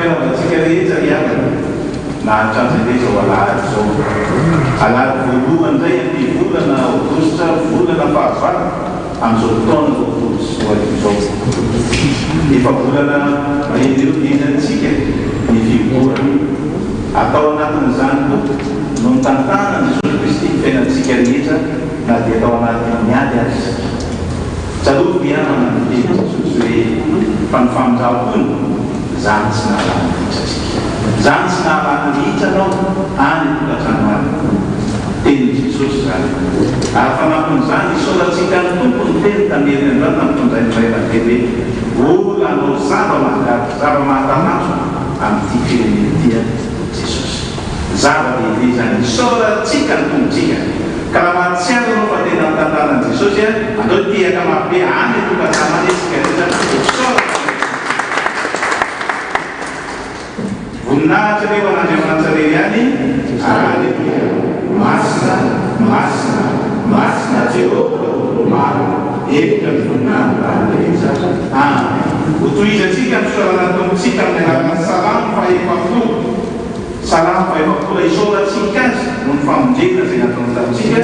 fanaonantsika rehetra iavana nahatranjandesa ho alahady zao alahady voalohany zay volana aogositra volana fahavalo amin'izao fotoana zao efa volana enantsika ny fivorany atao anatin'izany no mitantana ny Jesosy Kristy fiainantsika rehetra na dia atao anatin'ny miady azy taloha miamana ny teny Jesosy hoe fa ny famonjam-pony zany tsy nahalany hitsatsika zany tsy nahalany hitra anao any tokantrano any teny Jesosy zany ary fanampin'izany isaorantsika ny tompony teny tameriny andrana mitondray nyrainan-teny hoe ola anao zava-mahatamaso amin'ity firenentia Jesosy zava-dehibe zany isaorantsika ny tompontsika ka raha mahatsiaro anao fa tena mitantanan Jesosy andao tiaka mabe any tokantrano any esika rehetra voninahitra reo an'Andriamanitra rery any aleluia masina masina masina Jehova maro efika ny voninahitra rehetra amen hotohizatsika ny fisaorana tompontsika amin'ny alalan'ny salamo faefapolo salamo faefapolo isaorantsika azy no ny famonjena zay nataony tamintsika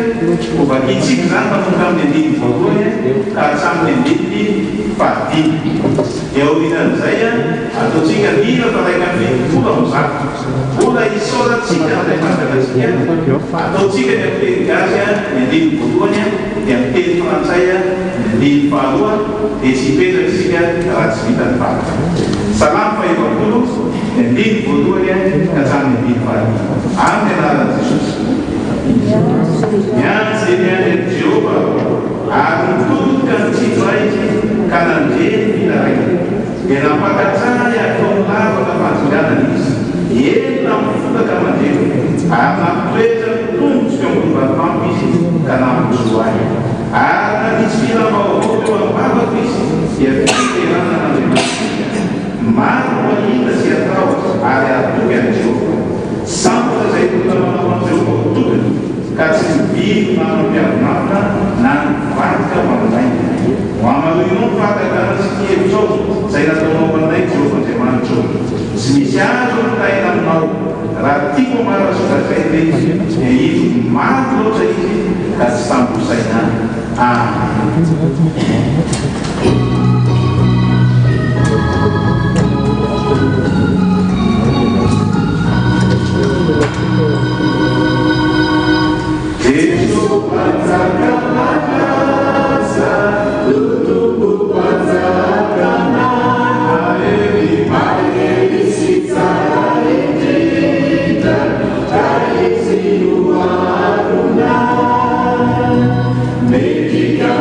ho vakitsika zany matonga amin'ny andiny voalohany ka hatramin'ny andiny fahadimy eo aorian'izay ataontsika mila fa raika fitopolo amin'izany mbola isaorantsika ray mandranatsika ataontsika ny amteny gasy ny andiny voalohany dia miteny frantsay ny andiny faharoa dia tsy hipetratsika raha tsy vitany vaky salamo faefapolo ny andiny voalohany ka hatramin'ny andiny fahadimy amin'ny anaran'i Jesosy miantsy dia miandry Jehova ary mitodika ny tsidray ka nandreny mila raika dia nampakatsary ataony lavaka fanjonganana izy enina mifotaka mandreny ary nampiretra tombotsika ambony izy ka nampitso ahy ary nanisy filam-baovao eo ambavako izy dia fiterana n'Andriamanitra maro mahita sy atao ary atoky any Jehova sambotra zay tonga manao an Jehova ho tokany ka tsy mividy manao mpiavonavina na nivatika mandaina ho amaroinao fahatakana sy tihevitsao zay nataonao aminay Jehova Andriamanitra tsy misy azo mitaina aminao raha tiako marasokazay le izy dia izy maty loatra izy ka tsy sambosaina Medica,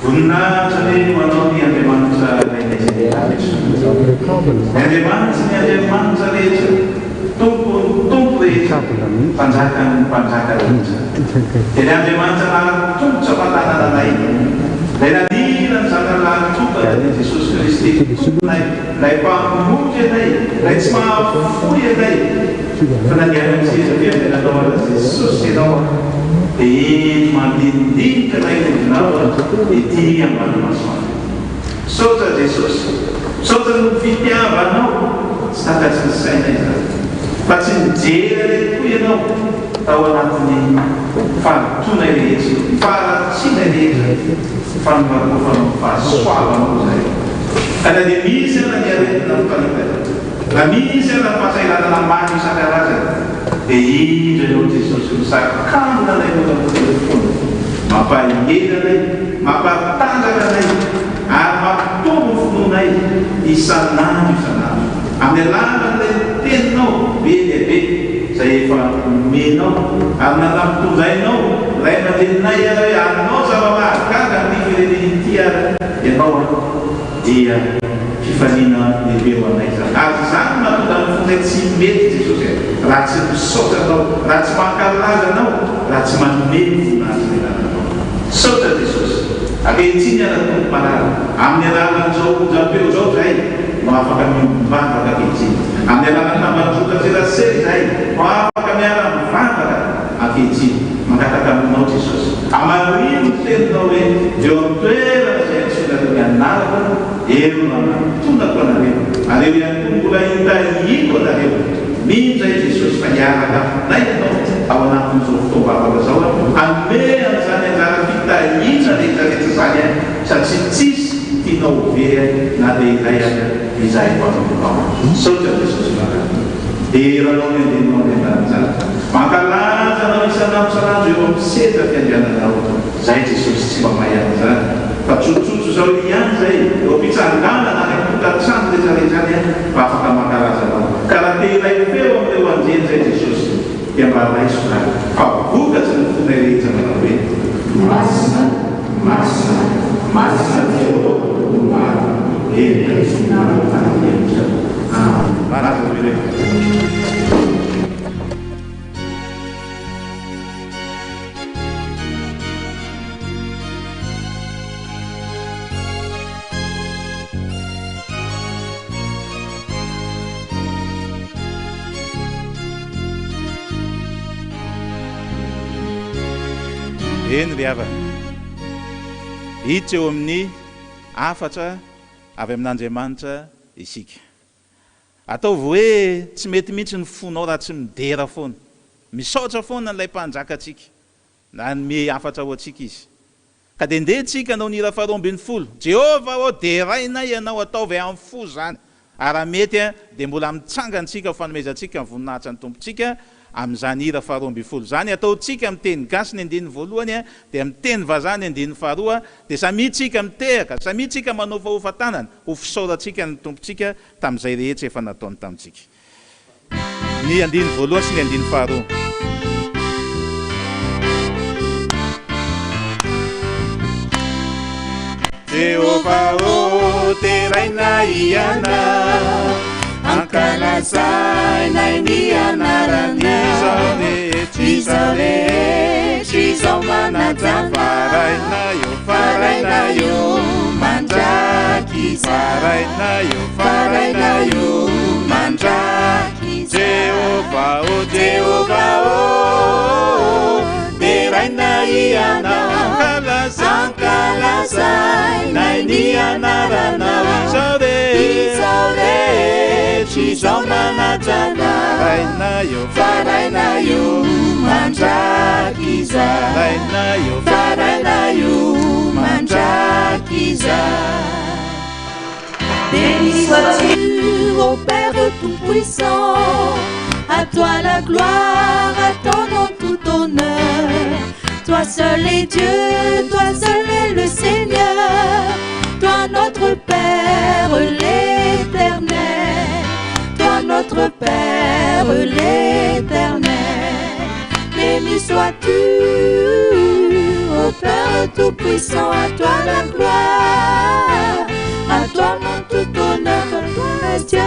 Voninahitry manao ny Andriamanitra Andriamanitra rehetra tompo rehetra mpanjakany mpanjaka rehetra dia ny Andriamanitra nahatongotra matanana anay ilay nanirana ny zanalahy tonga Jesosy Kristy tomponay ilay mpamoky anay ilay tsy mahafoy anay fa nandianany sezavia dia nanao ana Jesosy ianao dia mandinidinika ilay ondinao ety ambany masoandro saotra Jesosy saotra no fitiavanao tsy takatsy ny saina izany fa tsy mijery koa ianao tao anatin'ny fahantonay rehetra faharatsiana rehetra fanovakofanao fahasoavanao zay kana dia misy ana ny aretina mifanakay na misy ana fahasailanana maro isan-karazany dia indro ianao Jesosy misakamina anay motamotelyfony mampahelana anay mampatanjaka anay ary mampitombo fononay isanandro isanandro amin'ny alalan'ilay teninao be lehibe zay efa menao ary nanampitonjainao ray aman-dreninay hoe anao zava-mahagaga ny firenen'ity ary ianao dia fifaniana lehibe ho anay zany ary zany mahatonga ny fonay tsy mety Jesosy raha tsy misaotra anao raha tsy mankalaza anao raha tsy manome voninahitra lelananao saotra Jesosy akehitriny anatompo marary amin'ny alalan'izao onjam-peo zao zay no afaka mivavaka akehitriny amin'ny alalan'ny tambajota serasera zay no afaka miara-mivavaka akehitriny mangataka aminao Jesosy amarino teninao hoe eo amin'ny toerana zay antsoina anaraka eo nanatonako anareo areo ihany koa mbola hitahiko anareo mindray Jesosy fa hiaraka aminay ianao ao anatin'izao fotoam-bavaka zao anome an'izany anjara fitahina rehetrarehetra zany satria tsisy tianao very na dia ilay izay mpanaonao saotra Jesosy marary dia ranao ny andenao ny andanizany mankalaza anao isanandro eo amin'ny seza fiandriananao zay Jesosy tsy mba mahay an'izany fa tsotsotso zao ihany zay eo mpitsanganana any ampotatrano rehetrarehetra any mba afaka mankalaza anao karaha te ilay feo amin'ileo anjeny zay Jesosy dia mba raisona fa vokatsy ny fonay rehetra manao hoe masina masina masina Jehovah no maro eny ry hava hiditra eo amin'ny afatra avy amin'Andriamanitra isika ataovy hoe tsy mety mihitsy ny fonao raha tsy midera foana misaotra foana n'ilay mpanjakatsika na ny afatra ho atsika izy ka dia ndehantsika anao nira faharoa ambin'ny folo Jehova o derainay ianao ataovy amin'ny fo zany ary raha mety dia mbola mitsangantsika fanomezantsika ny voninahitra ny tompontsika amin'izany hira faharoa ambin'ny folo zany ataontsika amin'ny teny gasy ny andininy voalohany dia amin'ny teny vazaha ny andininy faharoa dia samitsika mitehaka samitsika manao fahofantanana ho fisaorantsika ny tompontsika tamin'izay rehetra efa nataony tamintsika ny andininy voalohany sy ny andininy faharoa Jehova o terainay ianao ankalazainay ny anarany izao rehetra izao manaja farainayo mandraky farainayo mandraky Jehova o terainay ianao ankalazainay ny anaranao izao rehetra izao manaja farainayo mandraky farainayo mandraky Béni sois-tu, ô Père Tout-Puissant, à toi la gloire, à ton nom tout honneur. Toi seul est Dieu, toi seul est le Seigneur, toi notre Père l'éternel, toi notre notre Père l'Éternel. Béni sois-tu, ô Père Tout-Puissant, à toi la gloire, à toi mon tout honneur, toi Dieu,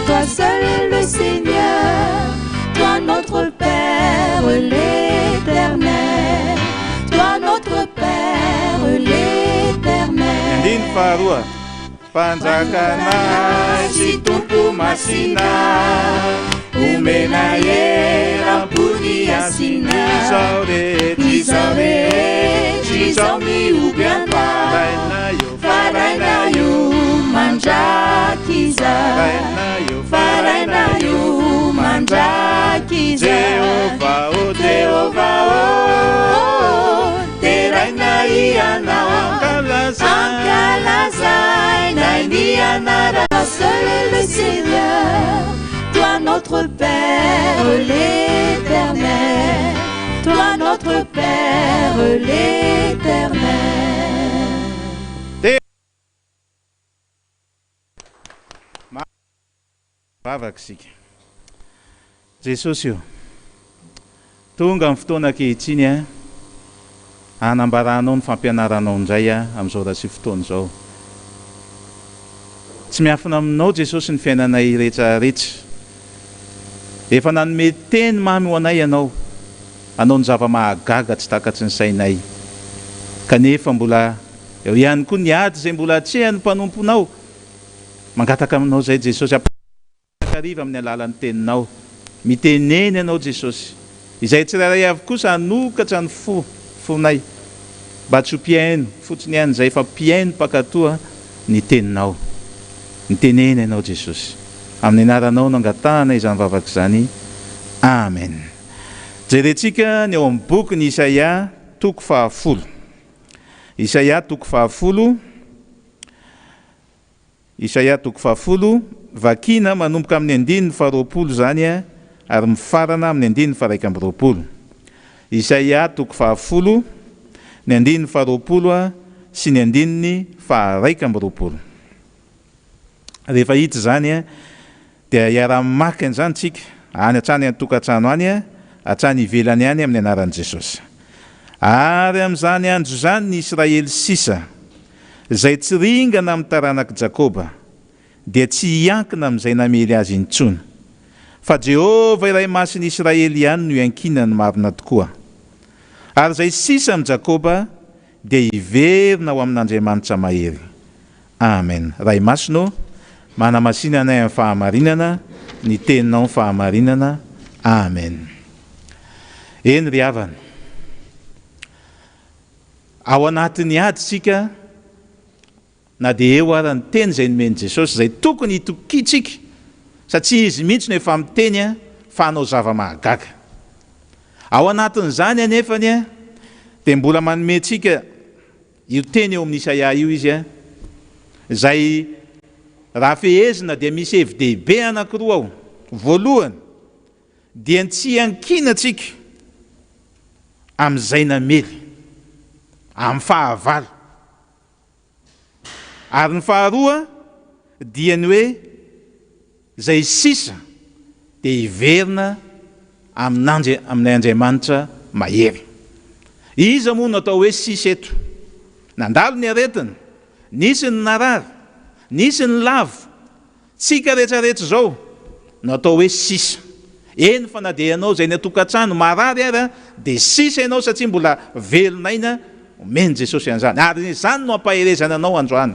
toi seul est le Seigneur, toi notre Père l'Éternel, toi notre Père l'Éternel. Ndin faroa panjakana sy tompo masina omena eram-pony asina izao rehetra izao mioby faraina io mandraky izaho, faraina io mandraky izaho. Jehova o teraina ianao, ankalazai nainy anara. Seul est le Seigneur, toi notre Père l'Éternel, toi notre Père l'Éternel. Vavaksika Jesosy io tonga amin'ny fotoana ankehitriny hanambaranao ny fampianaranao indray amin'izao raha sy fotoana izao. Tsy miafina aminao Jesosy ny fiainanay rehetrarehetra. Efa nanome teny mamy ho anay ianao, anao ny zava-mahagaga tsy takatsy ny sainay, kanefa mbola eo ihany koa ny ady izay mbola hatrehan'ny mpanomponao. Mangataka aminao zay Jesosy, ariva amin'ny alalan'ny teninao, miteneny ianao Jesosy, izay tsirairay avy kosa hanokatra ny fonay, mba tsy ho mpiaino fotsiny ihany izay fa mpiaino pakatoa ny teninao. Miteneny ianao Jesosy, amin'ny anaranao no angatahana izany vavaka izany. Amen. Jerentsika ny eo amin'ny boky ny Isaia toko 10. Isaia toko 10. Isaia toko 10, vakina manomboka amin'ny 220 zany ary mifarana amin'ny 120. Isaia toko 10, ny 220 sy ny 120. Rehefa hita zany dia iara-mamaky an'izany tsika any hatrany an-tokantrano any, hatrany ivelany any amin'ny anaran'i Jesosy. Ary amin'izany andro zany ny Israely sisa, izay tsy ringana amin'ny taranaka Jakoba, dia tsy hiankina amin'izay namely azy intsony. Fa Jehova iray masin'ny Israely ihany no iankinany marina tokoa. Ary izay sisa amin'ny Jakoba dia hiverina ao amin'Andriamanitra mahery. Amen. Ray masino, manamasina anay amin'ny fahamarinana, ny teninao ny fahamarinana. Amen. Eny ry havana, ao anatin'ny ady sika, na dia eo ary ny teny izay nomeny Jesosy izay tokony hitokitsika, satria izy mihitsy no efa miteny fa hanao zava-mahagaga. Ao anatin'izany anefany dia mbola manomentsika io teny eo amin'ny Isaia io izy izay raha fehezina dia misy hevi-dehibe anankiroa ao. Voalohany dia tsy hankinantsika amin'izay namely, amin'ny fahavalo. Ary ny faharoa dia ny hoe izay sisa dia hiverina amin'ny Andriamanitra mahery. Iza moa no atao hoe sisa eto? Nandalo ny aretina, nisy ny narary, nisy ny lavo, tsika rehetrarehetra zao no atao hoe sisa. Eny fa na dia ianao izay ny atokantrano marary ary dia sisa ianao satria mbola velonaina omeny Jesosy an'izany. Ary izany no ampaherezana anao androany.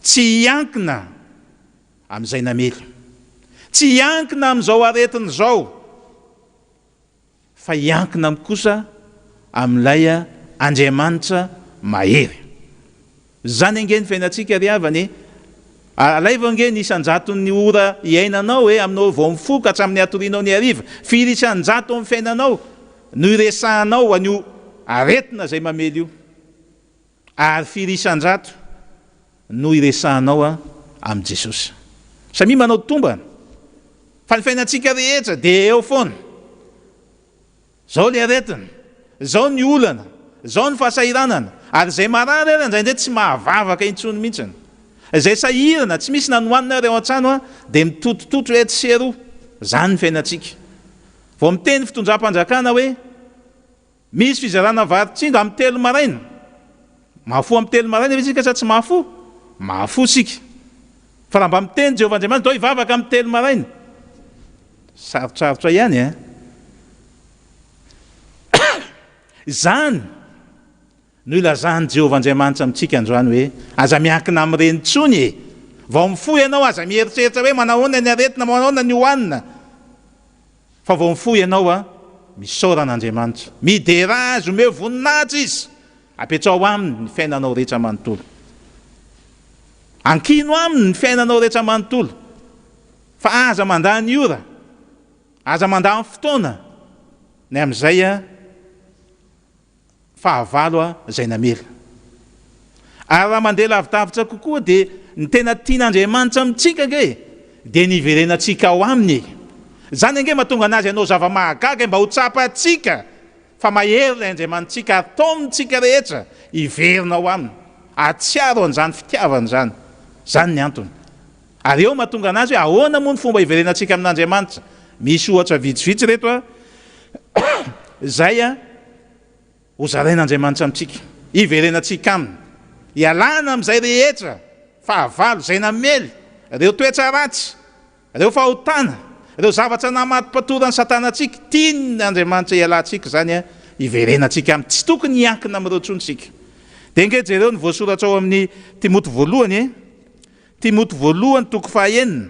Tsy hiankina amin'izay namely, tsy hiankina amin'izao aretina izao, fa hiankina kosa amin'ilay Andriamanitra mahery. Zany ange ny fiainantsika ry havany, alaiva ange ny isan-jaton'ny ora iainanao aminao vao mifoka hatramin'ny atorianao ny hariva. Firy isan-jato amin'ny fiainanao no iresahanao an'io aretina izay mamely io, ary firy isan-jato no iresahanao amin'i Jesosy. Samy manao tombana, fa ny fiainantsika rehetra dia eo foana. Zao ny aretina, zao ny olana, zao ny fahasahiranana, ary izay marary indraindray tsy mahavavaka intsony mihitsiny. izay sahirana tsy misy nanohanina reo an-trano a dia mitotototro hoe tseroa zany ny fiainantsika vao miteny fitondram-panjakana hoe misy fizarana varitsinga amin'ny telo maraina mahafo amin'ny telo maraina tsika sa tsy mahafo sika fa raha mba miteny Jehovah Andriamanitra dao hivavaka amin'ny telo maraina sarotrarotra ihany a zany no ilazany Jehovah Andriamanitra amintsika androany hoe aza miankina amin'ireny tsony e vao mifoy ianao aza mieritreritra hoe manahoana ny aretina manahoana ny hoanina fa vao mifoy ianao a misaoran'Andriamanitra midera azy omeo voninahitra izy apetrao aminy ny fiainanao rehetra manontolo ankino aminy ny fiainanao rehetra manontolo fa aza mandany ora aza mandany fotoana ny amin'izay a fahavalo a zay namela ary raha mandeha lavidavitra kokoa dia ny tena tian'Andriamanitra amintsika nge dia niverenantsika ao aminy zany ange mahatonga anazy ianao zava-mahagaga mba ho tsapatsika fa mahery ilay Andriamanitsika atao amintsika rehetra hiverina ao aminy atsiaro an'izany fitiavana zany zany ny antony ary eo mahatonga anazy hoe ahoana moa ny fomba hiverenantsika amin'Andriamanitra misy ohatra vitsivitsy reto a zay a ho zarain'Andriamanitra amintsika hiverenantsika aminy hialana amin'izay rehetra fahavalo zay namely reo toetra ratsy reo fahotana reo zavatra namati-patorany satanantsika tiany Andriamanitra hialantsika zany a hiverenantsika aminy tsy tokony hiankina amin'ireo tsontsika dia ngejereo ny voasoratra ao amin'ny Timoty voalohany Timoty voalohany toko 9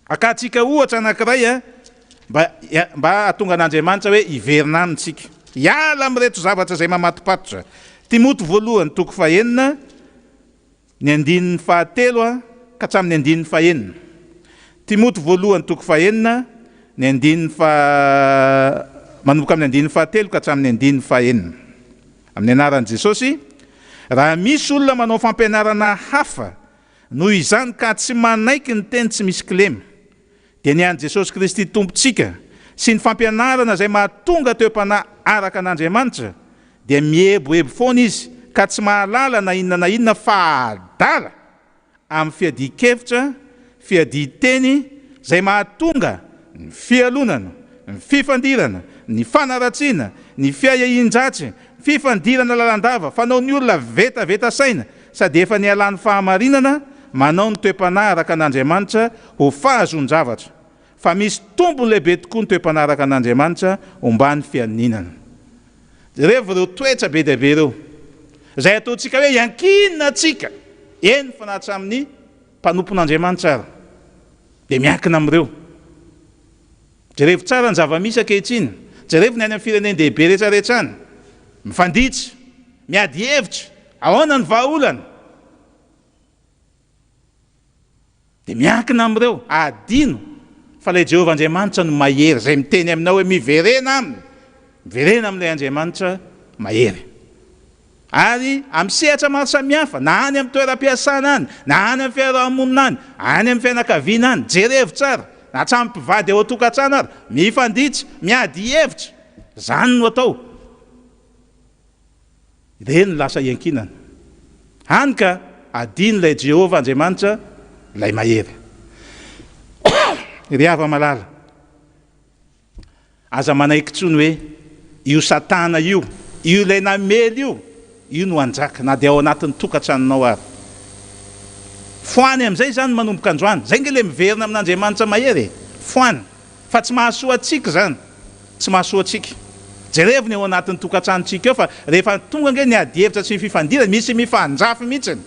akatsika ohatra anankiray a mba hatonga an'Andriamanitra hoe hiverina amintsika hiala amin'reto zavatra zay mamatipatotra Timoty voalohany toko 9 ny andininy 7 a ka hatramin'ny andininy 1 Timoty voalohany toko 9 ny andininy manomboka amin'ny andininy 7 ka hatramin'ny andininy 1 amin'ny anaran'i Jesosy raha misy olona manao fampianarana hafa noho izany ka tsy manaiky ny teny tsy misy kilema dia ny an'i Jesosy Kristy tompontsika sy ny fampianarana zay mahatonga teo am-panahy araka an'Andriamanitra dia mieboebo foana izy ka tsy mahalala na inona fa adala amin'ny fiadikevitra fiaditeny zay mahatonga ny fialonana ny fifandirana ny fanaratsiana ny fiahiahin-dratsy fifandirana lalandava fanao ny olona vetaveta saina sady efa nialan'ny fahamarinana manao ny toe-panahy araka an'Andriamanitra ho fahazon-javatra fa misy tombony lehibe tokoa ny toe-panahy araka an'Andriamanitra ombany fianinana revo reo toetra be dehibe reo zay ataontsika hoe hiankinina atsika eny fa nahatra amin'ny mpanompon'Andriamanitra ara dia miankina amin'ireo jerevo tsara ny zava-misy ankehitriny jerevo ny any amin'ny fireneny dehibe rehetrarehetra any mifanditsy miady hevitra ahoana ny vahaolana dia miankina amin'ireo adino fa ilay Jehovah Andriamanitra no mahery zay miteny aminao hoe miverena aminy miverena amin'ilay Andriamanitra mahery ary amin'ny sehatra maro samihafa na any amin'ny toeram-piasana any na any amin'ny fiarahamonina any any amin'ny fianakaviana any jerevo tsara na hatramin'ny mpivady ao an-tokantrano ary mifanditsy miady hevitra zany no atao ireny lasa hiankinana hany ka adino ilay Jehovah Andriamanitra ilay mahery ry hava malala aza manaiky tsony hoe io satana io ilay namely io no anjaka na dia ao anatin'ny tokantranonao ary foany amin'izay zany manomboka androany zay nge le miverina amin'Andriamanitra mahery foany fa tsy mahasoa atsika zany tsy mahasoa atsika jerevo ny ao anatin'ny tokantranotsika eo fa rehefa tonga nge ny adihevitra tsy mififandirana misy mifandrafy mihitsiny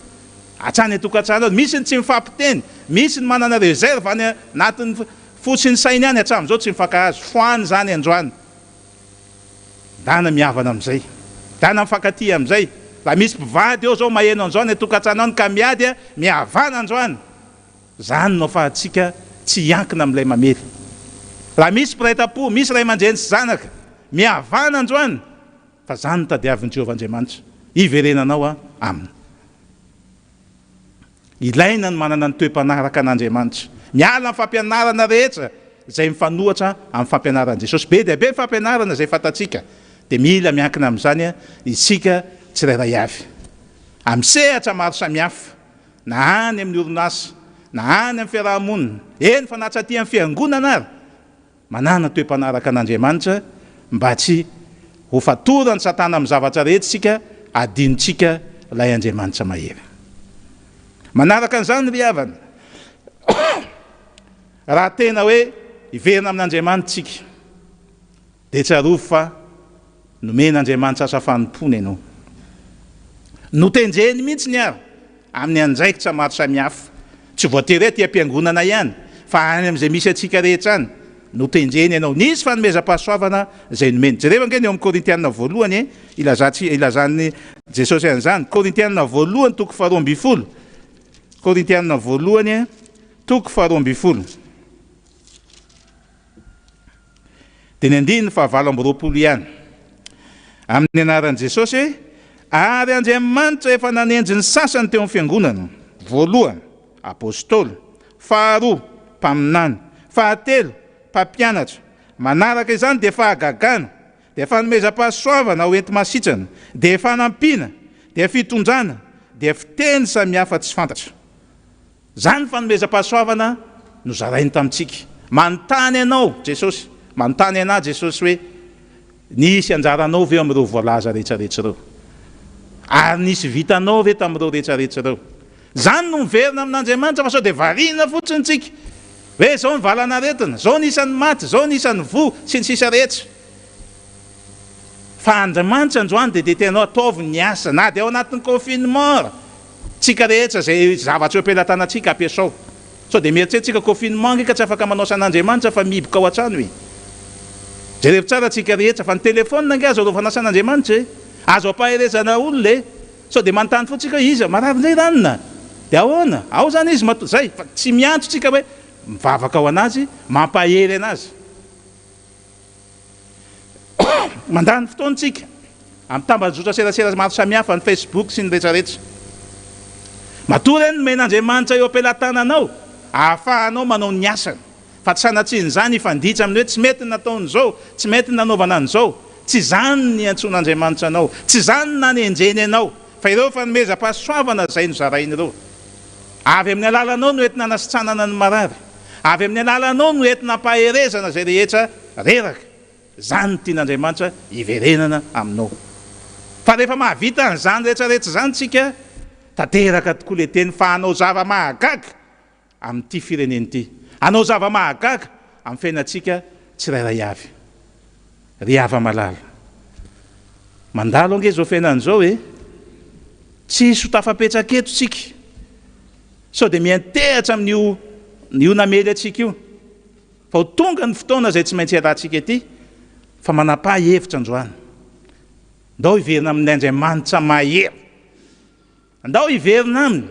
hatrany tokantrano misy ny tsy mifampiteny misy ny manana reserve any anatin'ny fotsiny sainy any hatramin'izao tsy mifankahazo foany zany androany dana mihavana amin'izay dana mifankaty amin'izay raha misy mpivady eo zao maheno an'izao ny tokantrano any ka miady a mihavana androany zany no fa atsika tsy hiankina amin'ilay mamely raha misy mpiray-tam-po misy ray aman-dreny sy zanaka mihavana androany fa zany no tadiavin'ny Jehovah Andriamanitra hiverenanao a aminy ilaina ny manana ny toe-panahy araka an'Andriamanitra miala amin'ny fampianarana rehetra zay mifanohatra amin'ny fampianaran'i Jesosy be dia be ny fampianarana zay fantatsika dia mila miankina amin'izany a isika tsirairay avy amin'ny sehatra maro samihafa na any amin'ny orinasa na any amin'ny fiarahamonina eny fa natsaty amin'ny fiangonana ary manana toe-panaraka an'Andriamanitra mba tsy ho fatorany Satana amin'ny zavatra rehetra sika adinontsika ilay Andriamanitra mahery. Manaraka an'izany ry havana, raha tena hoe hiverina amin'Andriamanitra tsika dia tsarovy fa nomen'Andriamanitra asa fanompony ianao. Notenjeny mihitsy ny ary amin'ny andraikitra maro samihafa, tsy voatery ty am-piangonana ihany fa any amin'izay misy atsika rehetra any notenjeny ianao. Nisy fanomezam-pahasoavana izay nomeny. Jereva nge ny eo amin'ny Korintianina voalohany ilazany Jesosy an'izany. Korintianina voalohany toko 12. Korintianina voalohany toko 12. Dia ny andininy fa 7:20 ihany. Amin'ny anaran'i Jesosy, ary Andriamanitra efa nanenjy ny sasany teo amin'ny fiangonana. Voalohany apôstôly, faharoa mpaminany, fahatelo mpampianatra, manaraka izany dia fahagagana, dia fanomezam-pahasoavana ho enti-masitrana, dia fanampiana, dia fitondrana, dia fiteny samihafa tsy fantatra. Zany fanomezam-pahasoavana no zarainy tamintsika. Manontany ianao Jesosy, manontany anahy Jesosy hoe nisy anjaranao ve amin'ireo voalaza rehetrarehetra ireo, ary nisy vitanao ve tamin'ireo rehetrarehetra ireo. Zany no miverina amin'Andriamanitra fa sao dia variana fotsiny tsika hoe zao ny valanaretina, zao ny isan'ny maty, zao ny isan'ny vo sy ny sisa rehetra. Fa Andriamanitra androany dia tenao ataovy ny asa, na dia ao anatin'ny confinement tsika rehetra zay zavatra eo am-pelatanantsika ampiasao. Sao dia mieritreretsika confinement nge ka tsy afaka manao san'Andriamanitra fa miboka ao an-trano e. Jerevy tsara tsika rehetra fa ny telefônina nge azo arovana san'Andriamanitra e, azo ampaherezana olona e. Sao dia manontany fotsika izy marary le ranona dia ahoana, ao zany izy zay, fa tsy miantso tsika hoe mivavaka ao anazy, mampahery anazy. Mandany fotoantsika amin'ny tambazotra serasera maro samihafa, ny Facebook sy ny rehetrarehetra. Matory eny nomen'Andriamanitra eo am-pelatananao ahafahanao manao ny asany, fa tsy sanatsiny zany ifanditra amin'ny hoe tsy mety nataon'izao, tsy mety nanaovana an'izao. Tsy zany ny antson'Andriamanitra anao, tsy zany nanenjeny anao, fa ireo fanomezam-pahasoavana zay no zarainy ireo. Avy amin'ny alalanao no entina hanasitranana ny marary, avy amin'ny alalanao no entina hampaherezana zay rehetra reraka. Zany tian'Andriamanitra hiverenana aminao. Fa rehefa mahavita an'izany rehetrarehetra zany tsika, tanteraka tokoa le teny fa hanao zava-mahagaga amin'ity fireneny ity, hanao zava-mahagaga amin'ny fiainantsika tsirairay avy. Ry hava malala, mandalo ange zao fiainan'izao e, tsisy ho tafapetraka eto tsika, sao dia miantehatra amin'io namely atsika io, fa ho tonga ny fotoana zay tsy maintsy iarahantsika ety, fa manapa-hevitra androany. Ndao hiverina amin'ny Andriamanitra mahery, ndao hiverina aminy,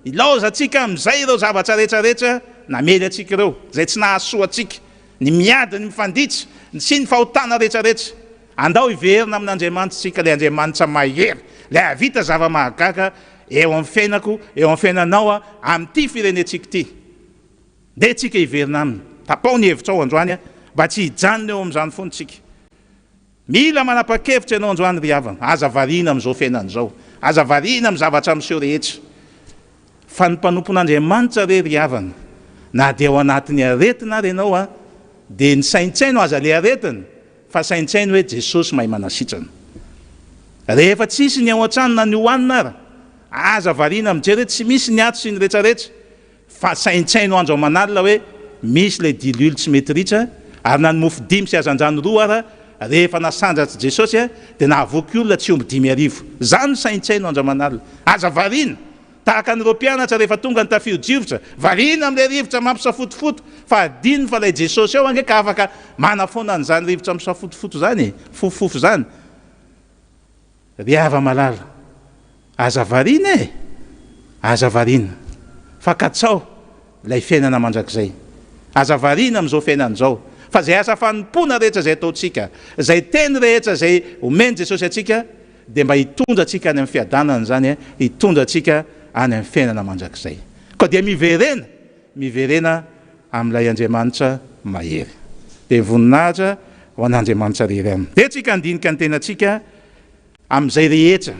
ilaoza atsika amin'izay ireo zavatra rehetrarehetra namely atsika ireo, zay tsy nahasoa atsika, ny miady, ny mifanditra, sy ny fahotana rehetrarehetra. Andao hiverina amin'Andriamanitra tsika, le Andriamanitra mahery, le havita zava-mahagaga eo amin'ny fiainako, eo amin'ny fiainanao amin'ity firenentsika ity. Dia tsika hiverina aminy. Tapao ny hevitra ao androany mba tsy hijanona eo amin'izany foana tsika. Mila manapa-kevitra ianao androany ry havana, aza variana amin'izao fiainan'izao, aza variana amin'ny zavatra amin'iseo rehetra. Fa ny mpanompon'Andriamanitra ry havana, na dia ao anatin'ny aretina ary ianao dia ny saintsaino aza le aretina, fa saintsaino hoe Jesosy mahay manasitrana. Rehefa tsisy ny ao an-trano na ny hohanina ary, aza variana mijery tsy misy ny ato sy ny rehetrarehetra, fa saintsaino andro aman'alina hoe misy le dilily tsy mety ritra, ary na ny mofo 5 sy azandrano 2 ara, rehefa nasandratsy Jesosy dia nahavoky olona tsy omby 5,000. Zany saintsaino andro aman'alina. Aza variana tahaka n'ireo mpianatra rehefa tonga ny tafio-drivotra, variana amin'ilay rivotra mampisafotofoto, fa adinony fa ilay Jesosy eo ange ka afaka manafoana an'izany rivotra misafotofoto zany, fofofofo zany. Ry hava malala, aza variana e, aza variana, fa katsao ilay fiainana mandrakizay, aza variana amin'izao fiainan'izao, fa zay asa fanompona rehetra zay ataontsika, zay teny rehetra zay omeny Jesosy atsika, dia mba hitondra atsika any amin'ny fiadanana zany, hitondra atsika any amin'ny fiainana mandrakizay. Ka dia miverena amin'ilay Andriamanitra mahery. Dia voninahitra ho an'Andriamanitra rery aminy. Dia tsika andinika ny tenatsika amin'izay rehetra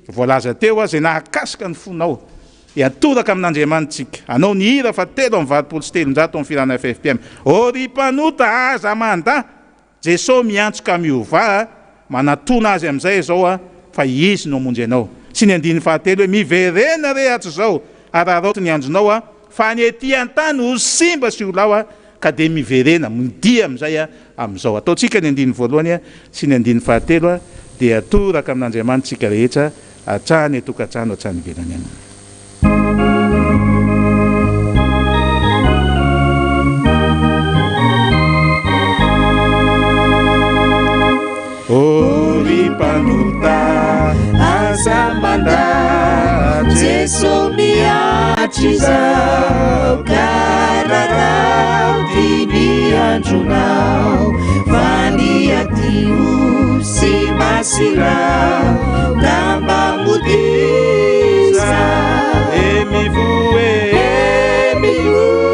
voalaza teo zay nahakasika ny fonao, hiatoraka amin'Andriamanitsika anao ny hira fa telo amin'ny valopolo sy telonjato amin'ny filana FFPM oripanota aza manda Jesosy miantsoka miova manatona azy amin'izay zao fa izy no monjy anao sy ny andiny fahatelo hoe miverena rehatry zao araroty ny andronao fa ny ety an-tany ho simba sy olao ka de miverena midia amin'izay amin'izao ataontsika ny andiny voalohany sy ny andiny fahatelo dia atoraka amin'Andriamanitsika rehetra hatrany atokantrano hatrany velany any. Oripanota aza manda Jesosy miatry zao kararao dimy andronao faniatio sy masirao damba modisa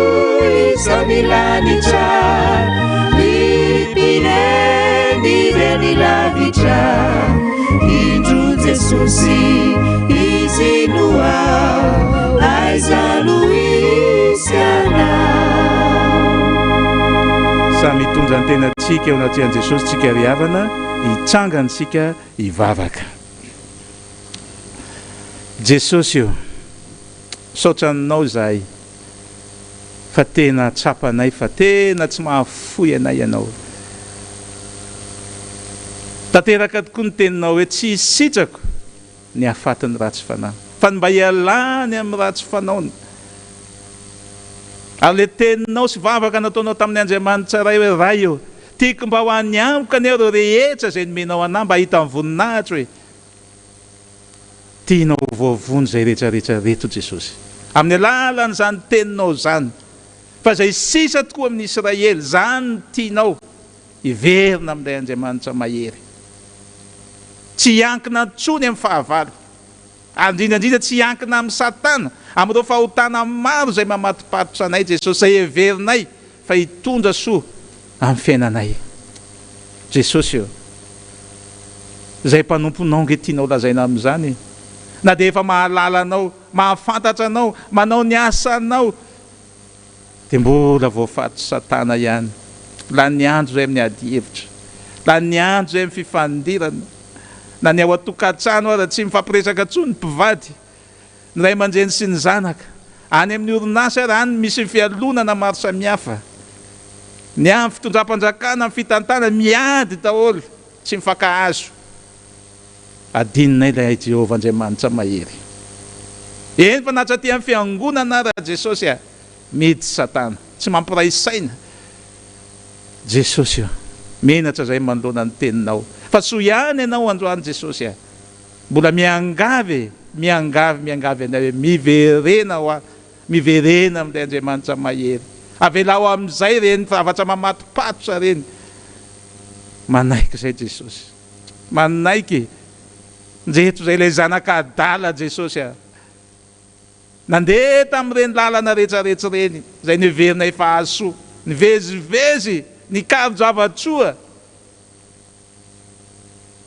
mivoisa milanitra lipineni reni lavitra indro Jesosy izy no ao aiza no isy anao. Samy mitondra ny tenantsika eo anatin'i Jesosy tsika ry havana hitsangantsika hivavaka. Jesosy io saotra aminao zahay fa tena tsapanay fa tena tsy mahafoy anay ianao. Tanteraka tokoa ny teninao hoe tsy sitrako ny hahafatin'ny ratsy fanahy fa ny mba hialany amin'ny ratsy fanaony. Ary le teninao sy vavaka nataonao tamin'ny Andriamanitra ray hoe ray eo tiako mba ho any amiko aneo reo rehetra zay nomenao anah mba hita amin'ny voninahitra hoe tianao voavony zay rehetrarehetra reto Jesosy amin'ny alalan'ny zany teninao zany fa zay sisa tokoa amin'ny Israely zany tianao hiverina amin'ilay Andriamanitra mahery tsy hiankina ntsony amin'ny fahavalo ary indrindrandrindra tsy hiankina amin'ny Satana amin'ireo fahotana maro zay mamatopatotra anay Jesosy zay heverinay fa hitondra soa amin'ny fiainanay. Jesosy io zay mpanomponao nge tianao lazaina amin'izany na dia efa mahalala anao mahafantatra anao manao ny asanao dia mbola voafatotry Satana ihany la ny andro zay amin'ny ady hevitra la ny andro zay amin'ny fifandirana na ny ao atokantrano ary tsy mifampiresaka ntsony mpivady ny ray aman-dreny sy ny zanaka any amin'ny orinasa ary any misy fialonana maro samihafa ny amin'ny fitondram-panjakana amin'ny fitantana miady daholo tsy mifankahazo adininay ilay Jehovah Andriamanitra mahery eny fa natra ty amin'ny fiangonana raha Jesosy mety Satana tsy mampiray saina Jesosy menatra zay manoloana ny teninao fa soa ihany ianao androany Jesosy mbola miangavy anay hoe miverena ho miverena amin'ilay Andriamanitra mahery avelao amin'izay reny zavatra mamatopatotra reny manaiky zay Jesosy manaiky njeto zay ilay zanaka adala Jesosy nandeha tamin'ireny lalana rehetrarehetra reny zay niverinay fahasoa nivezivezy nikaron-javatsoa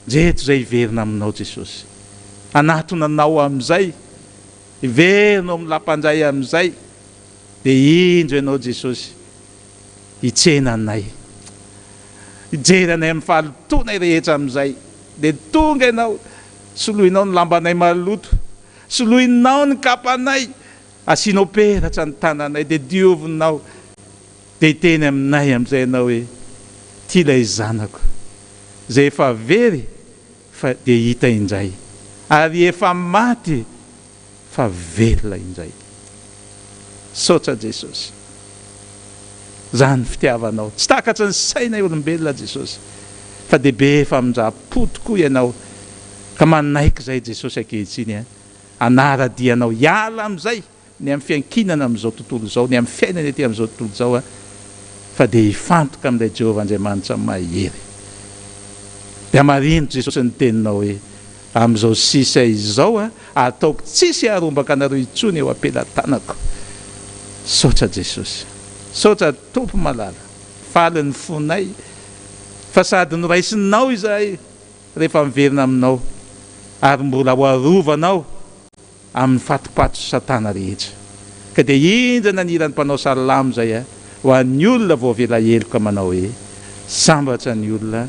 njeto zay hiverina aminao Jesosy anatonanao amin'izay hiverinao amin'ny lampandray amin'izay dia indro ianao Jesosy hitsena anay hijery anay amin'ny fahalotonay rehetra amin'izay dia tonga ianao soloinao ny lambanay maloto soloinao ny kapanay asianao peratra ny tananay dia diovinao dia hiteny aminay amin'izay ianao hoe ty ilay zanako zay efa very fa dia hita indray ary efa maty fa velona indray. Saotra Jesosy zany fitiavanao tsy takatra ny sainay olombelona Jesosy fa dehibe famonjam-po tokoa ianao ka manaiky zay Jesosy ankehitriny anaradianao hiala amin'izay ny amin'ny fiankinana amin'izao tontolo izao ny amin'ny fiainana ety amin'izao tontolo izao fa dia hifantoka amin'ilay Jehovah Andriamanitra mahery dia marino Jesosy ny teninao hoe amin'izao sisa izao ataoko tsisy harombaka anareo intsony eo ampelantanako. Saotra Jesosy, saotra tompo malala faly ny fonay fa sady noraisinao izahay rehefa miverina aminao ary mbola ho arovanao amin'ny fatopatso satana rehetra. Ka dia indrana nirany mpanao salamo zay ho an'ny olona voavela heloka manao hoe sambatra ny olona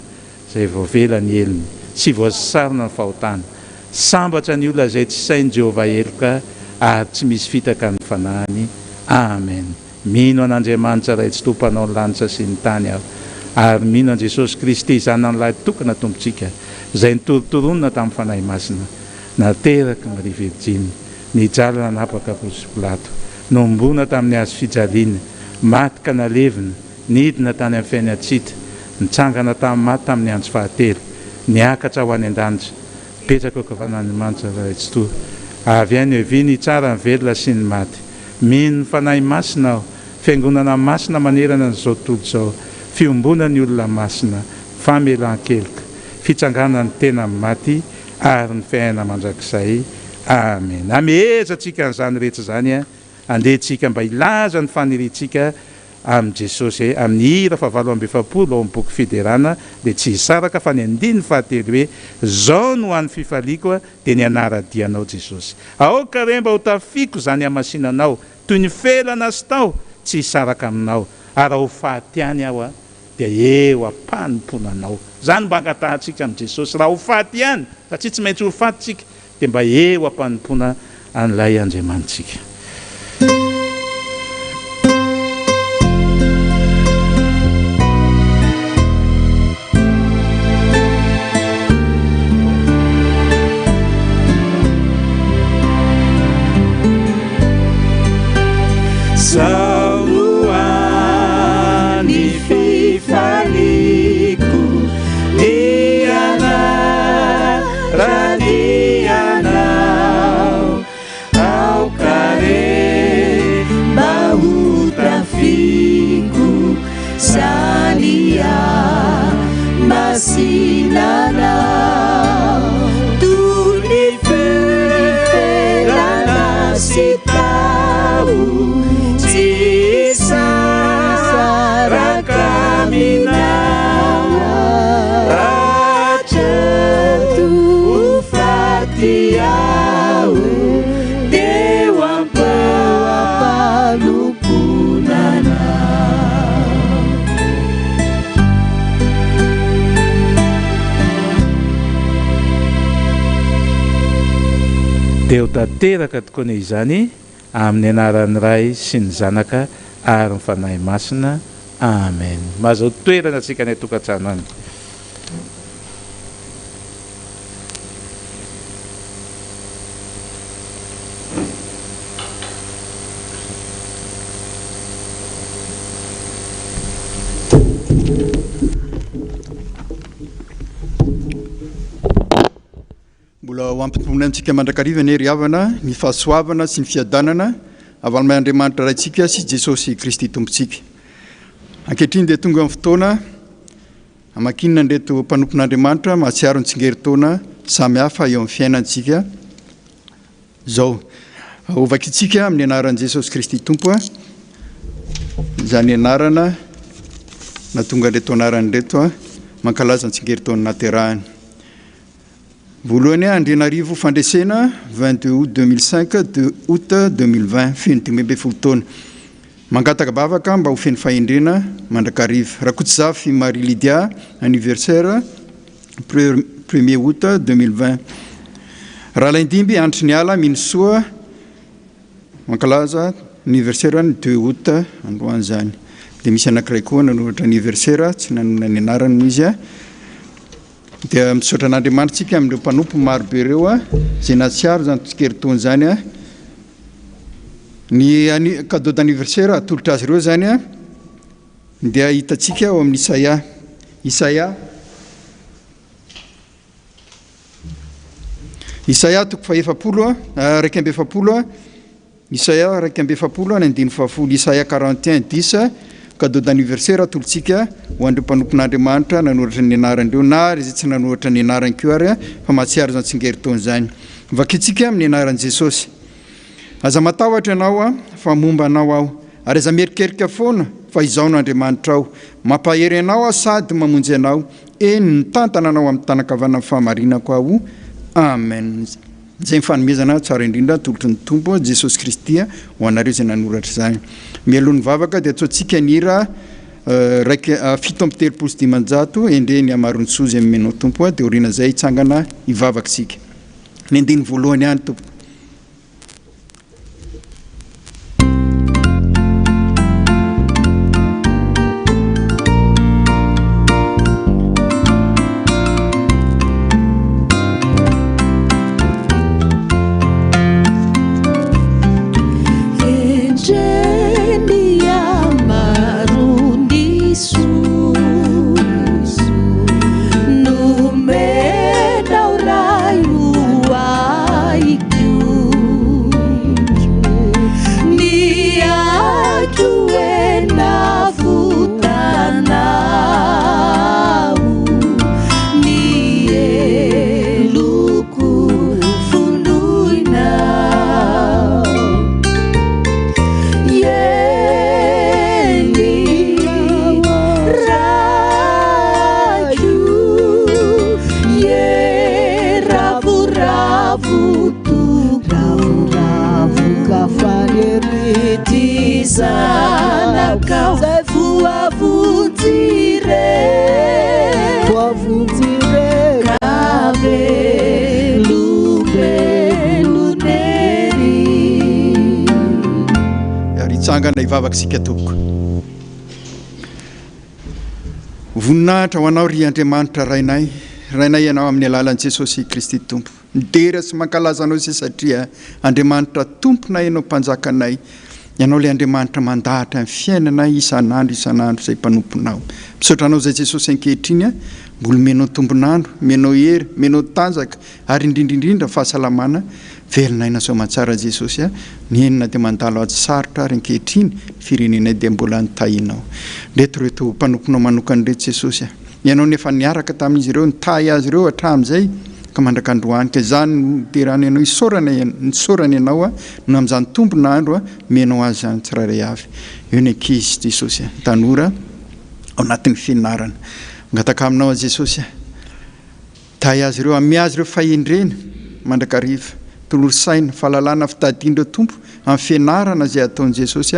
zay voavela ny elony sy voasarona ny fahotana, sambatra ny olona zay tsy sain'i Jehovah heloka ary tsy misy fitaka ny fanahiny. Amen. Mino an'Andriamanitra ray tsy tompanao ny lanitra sy ny tany aho, ary mino an Jesosy Kristy zanan'ilay tokana tompontsika zay nitorotoronina tamin'ny fanahy masina, nateraka Maria Virginy, nijalana napaka Ponsy Pilato, nombona tamin'ny hazo fijaliana, maty ka nalevina, nidina tany amin'ny fiaina atsita, nitsangana tamin'ny maty tamin'ny andro fahatelo, niakatra ho any an-danitra, petraka kavan'Andriamanitra ray tsy toa, avy any eviny tsara ny velona sy ny maty. Mino ny fanahy masina aho, fiangonana masina manerana n'izao tontolo izao, fiombona ny olona masina, famelan-keloka, fitsangana ny tena maty ary ny fiaina mandrakizay. Amen. Amehezatsika n'izany rehetra zany andehantsika mba ilaza ny faniriantsika amin'i Jesosy amin'ny hira fa 7:7 ao amin'ny boky Fiderana, dia tsy hisaraka fa ny 5:7 hoe zao no an'ny fifaliako dia ny anara-dianao Jesosy. Aoka re mba ho tafiko zany hamasinanao toy ny felana sy tao tsy hisaraka aminao, ary ho faty aho dia eo ampanomponanao. Zany mba angatahantsika amin'i Jesosy raha ho faty ihany, satria tsy maintsy ho fatytsika, dia mba eo ampanompona an'ilay Andriamanitsika. Sauani fifaliku diana radiana au kare bau trafiku salia masinana tu ni felana sitau Dia ho tanteraka tokoa izany amin'ny anaran'ny Ray sy ny Zanaka ary ny fanahy masina. Amen. Mahazo toerana antsika ny tokantrano any. Mbola ho ampitombona antsika mandrakariva ny riavana, ny fahasoavana sy ny fiadanana avalomay Andriamanitra raintsika sy Jesosy Kristy tompontsika. Ankehitriny dia tonga amin'ny fotoana amakinina nreto mpanompon'Andriamanitra mahatsiaro ny tsingeritaona samy hafa eo amin'ny fiainantsika. Zao ovakitsika amin'ny anaran'i Jesosy Kristy tompo, izany anarana na tonga nreto anarany reto mankalaza ny tsingeritaona naterahany. Voalohany andrianarivo fandresena 22 août 2005 2 août 2020 feno 10 taona. Mangataka bavaka mba ho feno fahendrena mandrakariva. Rakotsizafy Marie Lydia anniversaire 1er août 2020. Ralaindimby andro ny ala minosoa mankalaza anniversaire ny 2 août androany zany. Dia misy anankiray koa nanoratra anniversaire tsy nanona ny anarany izy dia misaotra an'Andriamanitsika amin'ireo mpanompo maro be ireo zay natsiaro zany tsikeriton'ny zany ny cadeau d'anniversaire atolotra azy ireo zany dia hitatsika ao amin'ny Isaia toko faefapolo raiky amby efapolo, Isaia raiky amby efapolo ny andiny fahafolo, Isaia 41:10 cadeau d'anniversaire atolotsika ho andreo mpanompon'Andriamanitra nanoratra ny anarandreo na ry zay tsy nanoratra ny anarany keo ary fa mahatsiaro zany tsingeritaona zany. Vakitsika amin'ny anaran'i Jesosy. Aza matahotra ianao fa momba anao aho, ary aza merikerika foana fa izao no Andriamanitra aho, mampahery anao sady mamonjy anao, eny ny tantana anao amin'ny tanakavanana fahamarinako aho. Amen. zay mifanomezana tsara indrindra tolotry ny tompo Jesosy Kristy ho anareo zay nanoratra zany. Mialohan'ny vavaka dia atsoantsika ny hira raiky 7:30 endre ny amarony sozy amin'ny menao tompo dia oriana zay hitsangana hivavaksika. Ny andiny voalohany ihany tompo. Tsangana ivavaksika tompoko. Voninahitra ho anao ry Andriamanitra rainay ianao amin'ny alalan'i Jesosy Kristy tompo. Midera sy mankalaza anao izay satria Andriamanitra tomponay ianao mpanjakanay. Ianao le Andriamanitra mandahatra amin'ny fiainanay isan'andro izay mpanomponao. Misaotra anao zay Jesosy ankehitriny mbola menao tombonandro, menao hery, menao tanjaka ary indrindrindrindra fahasalamana. Velona ina soamantsara Jesosy ny enina dia mandalo azy sarotra ary ankehitriny firenenay dia mbola nitahinao. Reto mpanomponao manokany reto Jesosy ianao nefa niaraka tamin'izy ireo nitahy azy ireo hatramin'izay ka mandraka androany ka zany niterany ianao nisorany ianao no amin'izany tombonandro menao azy zany tsiraray avy. Eo ny ankizy Jesosy tanora ao anatin'ny fianarana ngataka aminao Jesosy tahy azy ireo amy azy ireo fahendrena mandrakariva tolosaina fahalalana fitadiandreo tompo amin'ny fianarana zay ataon'i Jesosy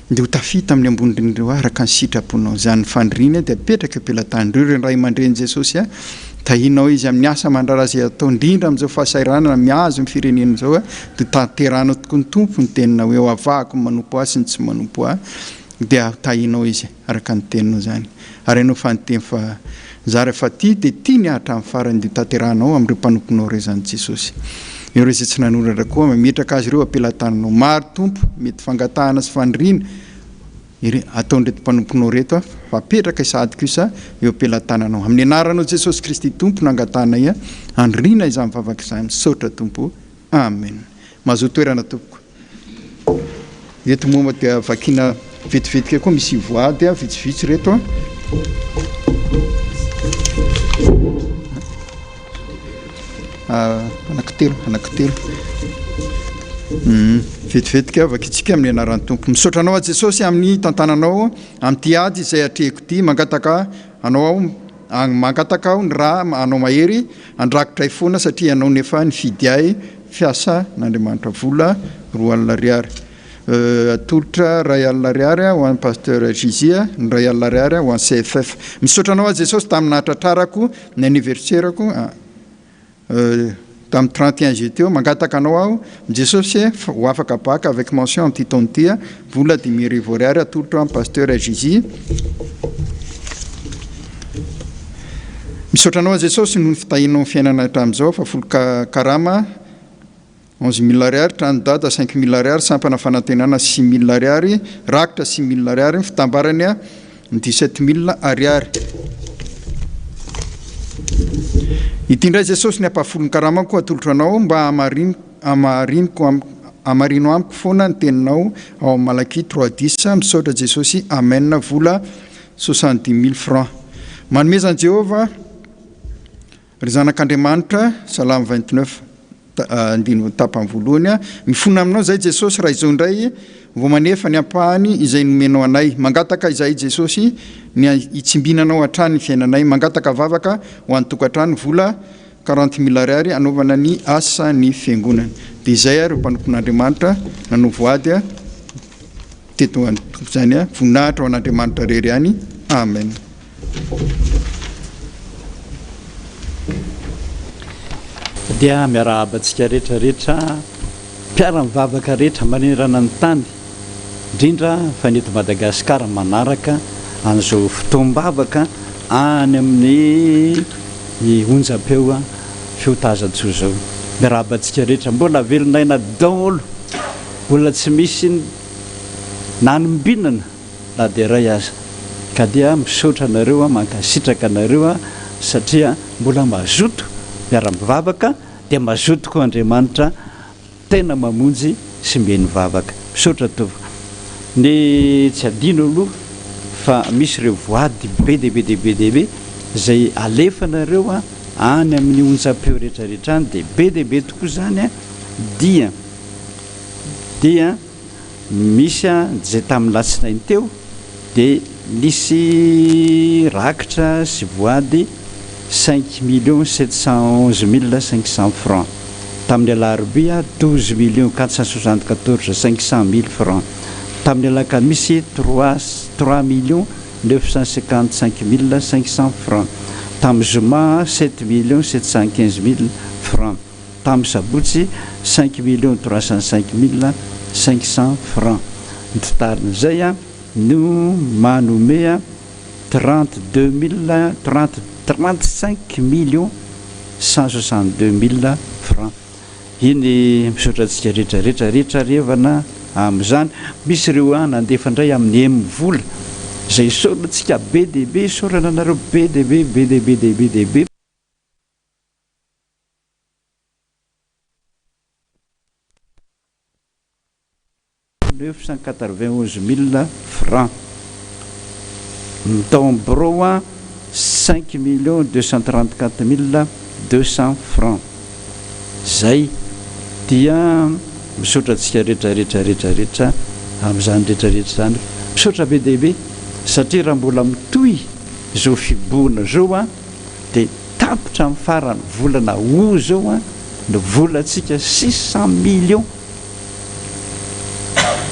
dia ho tafita amin'ny ambonindreo araka ny sitraponao zany fandriana dia apetraka ampelatandreo ireo ray aman-dreny Jesosy tahinao izy amin'ny asa mandrara zay atao indrindra amin'izao fahasahiranana miazo ny firenena zao dia tateranao tokoa ny tompo ny tenina hoe avahako manompo ahy sy ny tsy manompo ahy dia tahinao izy araka ny teninao zany ary ianao fanonteny fa zary fa ty dia tia ny ahatra amin'ny farany dia tateranao amin'ireo mpanomponao ireo zany Jesosy. Ireo izay tsy nanoratra koa mametraka azy ireo ampelantananao maro tompo mety fangatahana sy fandriana ataon'reto mpanomponao reto fapetraka sady kosa eo ampelantananao amin'ny anaranao Jesosy Kristy tompo nangatanay andriana izany mivavaka izany misaotra tompo amen. Mahazo toerana tompoko. Reto momba dia vakina vetivetika koa misy voady vitsivitsy reto anankitelo vetivetika vakitsika amin'ny anaran'ny tompo. Misaotra anao Jesosy amin'ny tantananao amin'ity ady izay atrehiko ty mangataka aho ny raha anao mahery andrakitra foana satria anao nefa nifidy ahy fiasa n'Andriamanitra vola 2 alina ariary atolotra 2 alina ariary ho an'ny pasteur Gizia ny 2 alina ariary ho an'ny CFF. Misaotra anao Jesosy tamin'ny nahatratrarako ny anniversaireko tamin'ny 31 juillet teo mangataka anao aho Jesosy ho afaka baka avec mention amin'ity taona ity vola 10,000 ariary atolotra amin'ny pasteur Gizia. Misaotra anao Jesosy noho ny fitahinao fiainana hatramin'izao fa folo karama 11,000 ariary, tranodada 5,000 ariary, sampana fanantenana 6,000 ariary, rakitra 6,000 ariary, fitambarany 17,000 ariary. Ity indray Jesosy ny ampafolony karamako atolotra anao mba amarino amiko foana ny teninao ao Malaki 3:10 misaotra Jesosy amen vola 70,000 francs. Manomezan'i Jehova ry zanak'Andriamanitra salamo 29 andino tapany voalohany mifona aminao zay Jesosy raha izao indray vao manefa ny ampahany izay nomenao anay mangataka izay Jesosy ny itsimbinanao hatrany ny fiainanay mangataka vavaka ho an'ny tokantrano vola 40 000 ariary anaovana ny asa ny fiangonana. Dia izay ary mpanompon'Andriamanitra nanovoady teto tompo zany voninahitra ho an'Andriamanitra rery ihany. Amen. Dia miarahabantsika rehetrarehetra mpiara-mivavaka rehetra manerana ny tany, indrindra fa neto Madagasikara manaraka an'izao fotoam-bavaka any amin'ny onjam-peo fiotazantsio zao. Miarahabantsika rehetra mbola velonaina daholo, mbola tsy misy nanombinana na dia ray aza, ka dia misaotra anareo mankasitraka anareo satria mbola mazoto miara-mivavaka, dia mazoto koa Andriamanitra tena mamonjy sy miheny vavaka. Misaotra tovy. Ny tsy adino aloha fa misy ireo voady be dehibe zay alefanareo any amin'ny onjam-peo rehetrarehetra any, dia be dehibe tokoa zany dia misy zay tamin'ny latsinainy teo dia nisy rakitra sy voady 5 711 500 francs. Tamin'ny alarobia 12 474 500 000 francs. Tamin'ny alakamisy 3 955 500 francs. Tamin'ny zoma 7 715 000 francs. Tamin'ny sabotsy 5 305 500 francs. Ny totalin'izay no manome 35 162 000 francs. Iny misaotratsika rehetrarehetra revana amin'izany. Misy ireo nandefandray amin'ny vola zay saorantsika be dehibe, saorana anareo be dehibe 991 000 francs. Ny Tambro 5 234 200 francs. Zay dia misaotratsika rehetrarehetra amin'izany rehetrarehetra zany. Misaotra be dehibe satria raha mbola mitohy zao fiboana zao dia tapitra amin'ny farany volana zao ny volantsika 600 millions.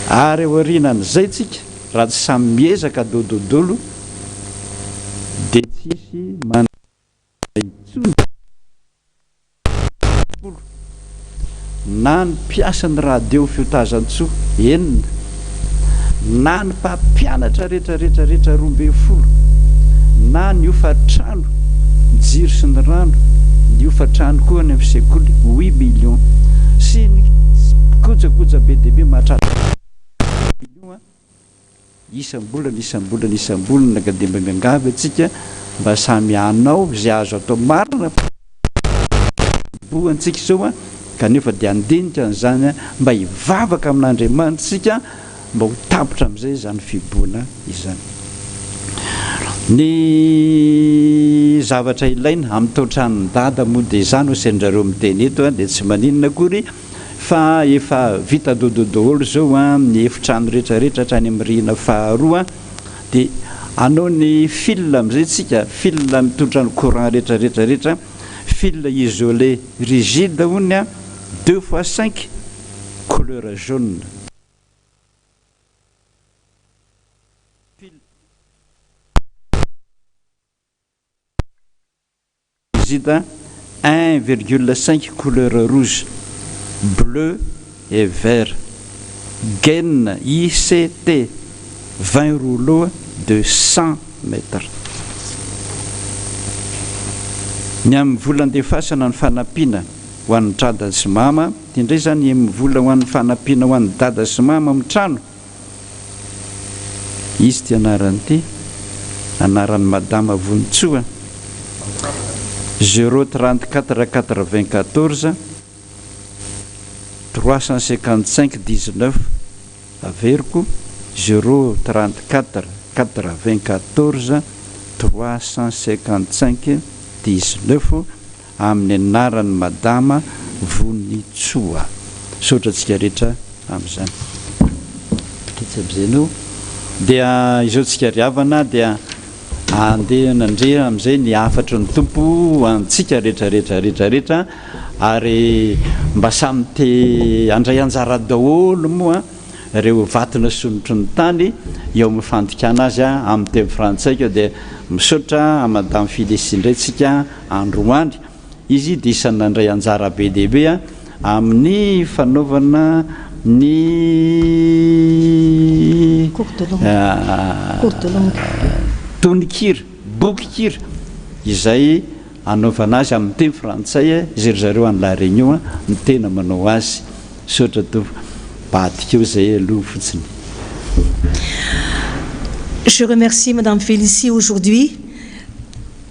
Ary eo aorianan'izay tsika raha tsy samy miezaka dododolo dia tsisy manitsony na ny mpiasan'ny radio fiotazantsoa enina, na ny mpampianatra rehetrarehetra 12, na ny ofatrano jiro sy ny rano, ny ofatrano koa ny amin'ny sekoly 8 millions, sy ny kojakoja be dehibe mahatratra isam-bolana nakademba miangavy atsika mba samy anao zay azo atao marina boantsika zao kanefa dia andinika n'izany mba hivavaka amin'Andriamanitra sika, mba ho tapitra amin'izay zany fiboana izany. Ny zavatra ilaina amin'ny taotran'ny dada moa dia izany ho sendrareo miteny eto dia tsy maninona akory fa efa vita dododaholo zao ny efitrano rehetrarehetra hatrany amin'ny rihana faharoa, dia anao ny fil amin'izay tsika, fil mitondra ny courant rehetrarehetra, fil isolé rigide hony 2x5 couleur jaune. Rigide 1,5 couleur rouge, bleu et vert. Gaine ICT 20 rouleaux de 100 mètres. Ny amin'ny volan-defasana ny fanampiana ho an'ny dada sy mama, indray zany amin'ny vola ho an'ny fanampiana ho an'ny dada sy mama amin'ny trano. Izy ty anaran'ity, anaran'ny madama Vonitsoa 034 94 355 19 averiko 034 94 355 19 amin'ny anaran'ny madama Vonitsoa. Saotratsika rehetra amin'izany. Kitsa bizeno dia izao tsika riavana dia andeha nandrea amin'izay ny afatra ny tompo antsika rehetrarehetrarehetrarehetra ary mba samy te andray anjara daholo moa reo vatina sonotry ny tany eo mifandikana azy amin'ny teny frantsaika dia misaotra madame Félicie indray tsika androany izy dia isany nandray anjara be dehibe amin'ny fanaovana ny tonikira bokikira izay anaovana azy amin'ny teny frantsay izy ry zareo any la réunion ny tena manao azy sotra to badikeo zay aloha fotsiny. Je remercie Madame Félicie aujourd'hui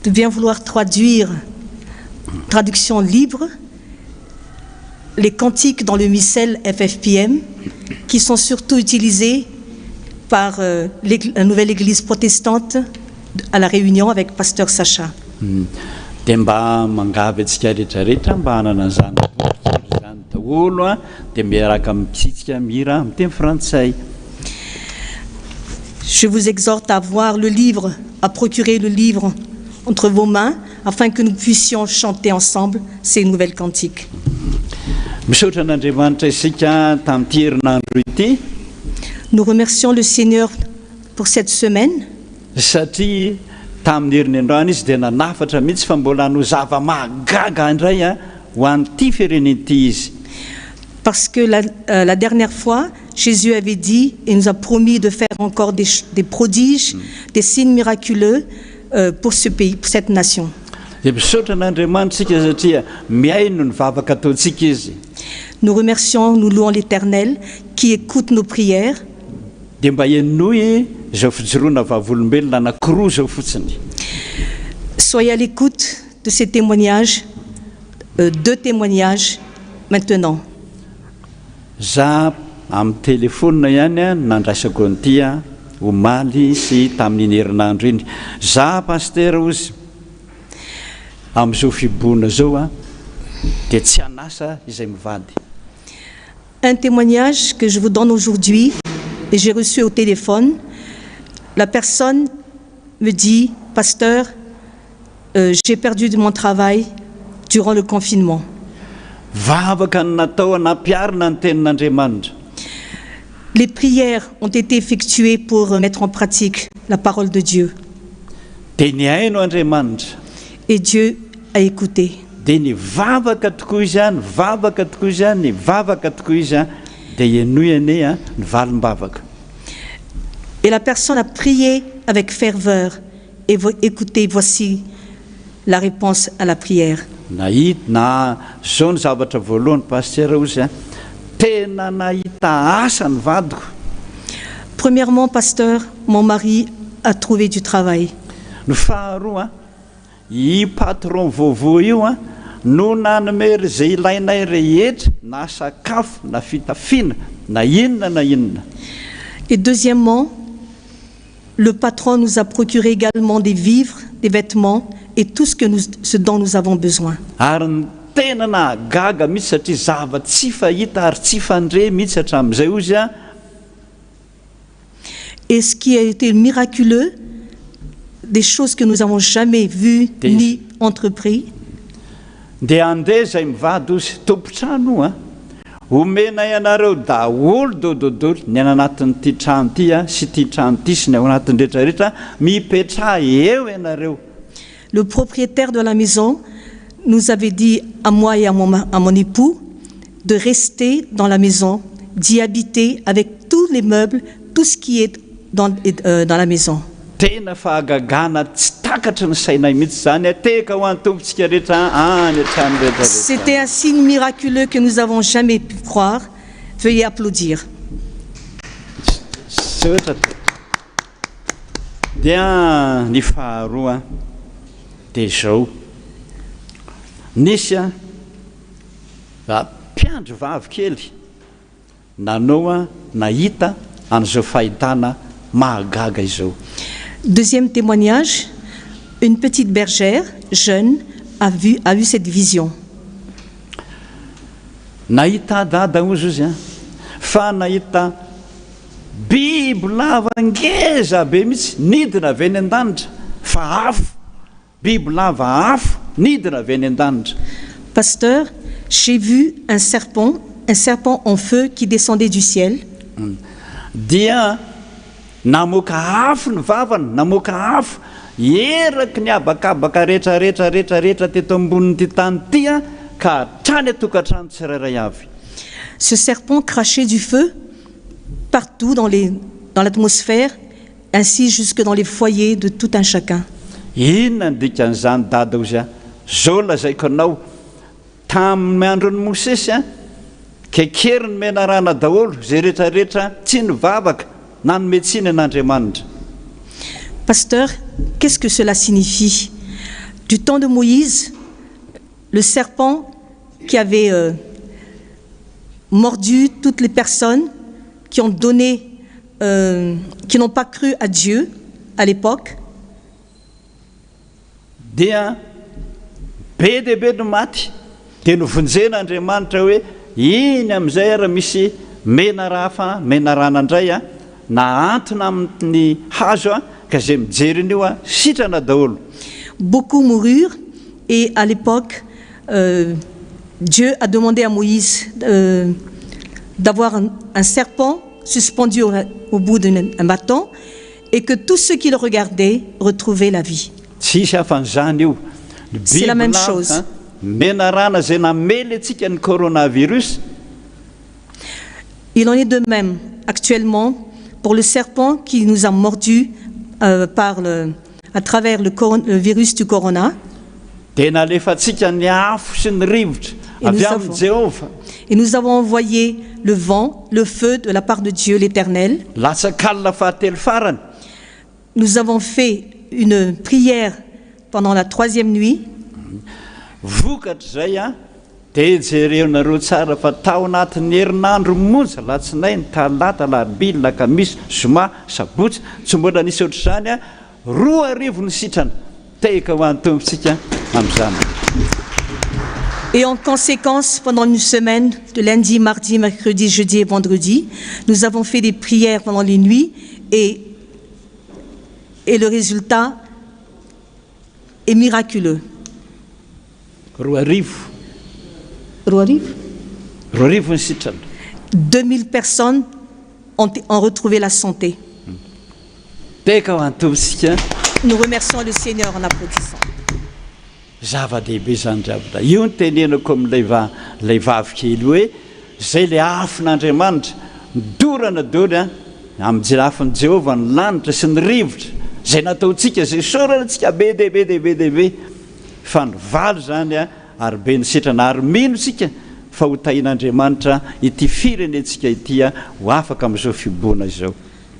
de bien vouloir traduire, traduction libre, les cantiques dans le missel FFPM qui sont surtout utilisés par la nouvelle église protestante à la Réunion avec Pasteur Sacha. Dia mba mangavy antsika rehetrarehetra mba hanana zany daholo dia miaraka mitsitsika mihira amin'ny teny frantsay. Je vous exhorte à voir le livre, à procurer le livre entre vos mains afin que nous puissions chanter ensemble ces nouvelles cantiques. Misaotra an'Andriamanitra isika tamin'ity herinandro ity. Nous remercions le Seigneur pour cette semaine. Satria tamin'ny herin'ny androany izy dia nanafatra mihitsy fa mbola no zava-mahagaga indray ho an'ity firenen'ity izy. Parce que la dernière fois, Jésus avait dit et nous a promis de faire encore des prodiges, des signes miraculeux pour ce pays, pour cette nation. Nous remercions, nous louons l'Éternel qui écoute nos prières. Soyez à l'écoute de ces témoignages, deux témoignages maintenant. Za amin'ny telefona ihany nandraisako an'ity omaly sy tamin'iny herinandro iny. Za paster ozy amin'izao fiboana zao dia tsy anasa izay mivady. Un témoignage que je vous donne aujourd'hui et j'ai reçu au téléphone. La personne me dit, pasteur, j'ai perdu de mon travail durant le confinement. Les prières ont été effectuées pour mettre en pratique la parole de Dieu. Et Dieu a écouté. Et la personne a prié avec ferveur. Et écoutez, voici la réponse à la prière. Premièrement, pasteur, mon mari a trouvé du travail. Et deuxièmement, le patron nous a procuré également des vivres, des vêtements et tout ce dont nous avons besoin. Et ce qui a été miraculeux, des choses que nous n'avons jamais vues ni entrepris, le propriétaire de la maison nous avait dit à moi et à mon époux de rester dans la maison, d'y habiter avec tous les meubles, tout ce qui est dans la maison. C'était un signe miraculeux que nous n'avons jamais pu croire. Veuillez applaudir. Deuxième témoignage, une petite bergère jeune a eu cette vision. fa afo biby lava afo nidina avy any an-danitra. Pasteur, j'ai vu un serpent en feu qui descendait du ciel. Dia namoaka afo ny vavany, namoaka afo eraky ny abakabaka rehetrarehetra teto ambonin'ity tany ty a ka hatrany atokantrano tsirairay avy. Ce serpent crachait du feu partout dans l'atmosphère, ainsi jusque dans les foyers de tout un chacun. Inona ny dikan'izany dada ozy a? Zao lazaiko anao tamin'ny andron'ny Mosesy a kekery ny menarana daholo zay rehetrarehetra tsy nivavaka na nometsiny an'Andriamanitra. Pasteur, qu'est-ce que cela signifie? Du temps de Moïse, le serpent qui avait mordu toutes les personnes qui ont qui n'ont pas cru à Dieu à l'époque. Dia be dehibe no maty dia novonjen'Andriamanitra hoe iny amin'izay raha misy menarana indray a na antona amin'ny hazo a ka zay mijery io a sitrana daholo. Beaucoup moururent et à l'époque Dieu a demandé à Moïse d'avoir un serpent suspendu au bout d'un bâton et que tous ceux qui le regardaient retrouvaient la vie. Tsisy hafan'izany io. C'est la même chose. Menarana zay namely antsika ny coronavirus. Il en est de même actuellement pour le serpent qui nous a mordus à travers le virus du corona. Dia nalefantsika ny afo sy ny rivotra avy amin'ny Jéhovah. Et nous avons envoyé le vent, le feu de la part de Dieu l'Éternel. Latsakalina fahatelo farany. Nous avons fait une prière pendant la 3e nuit. Vokatra zay a dia jerenareo tsara fa tao anatin'ny herinandro monja latsinainy talata larobia lakamisy zoma sabotsy tsy mbola nisy ohatr'izany a 2 arivo ny sitrana teka ho an'ny tompontsika amin'izany. Et en conséquence, pendant une semaine, de lundi, mardi, mercredi, jeudi et vendredi, nous avons fait des prières pendant les nuits et le résultat est miraculeux. 2 arivo. 2000 personnes ont retrouvé la santé. Nous remercions le Seigneur en applaudissant. Zava-dehibe zany zavatra io ny tenenako amin'ilay vavikely hoe zay le afon'Andriamanitra midorana daholo a amin'ny afon'i Jehovah ny lanitra sy ny rivotra zay nataontsika zay soranantsika be dehibe fa ny valo zany a ary be ny sitrana ary mino tsika fa ho tahin'Andriamanitra ity firenentsika ity a ho afaka amin'izao fiboana izao.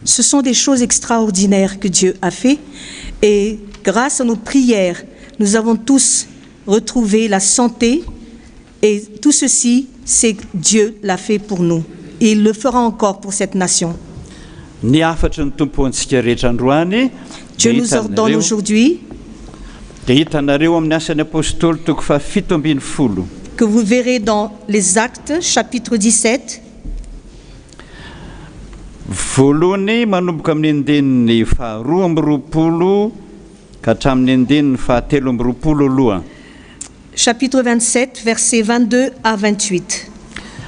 Ce sont des choses extraordinaires que Dieu a fait et grâce à nos prières nous avons tous retrouvé la santé et tout ceci, c'est que Dieu l'a fait pour nous. Et il le fera encore pour cette nation. Dieu nous ordonne aujourd'hui que vous verrez dans les Actes, chapitre 17, voalohany manomboka amin'ny andinin'ny faharoa amby roapolo ka hatramin'ny andinin'ny fahatelo amby roapolo aloha. Chapitre 27, versets 22 à 28.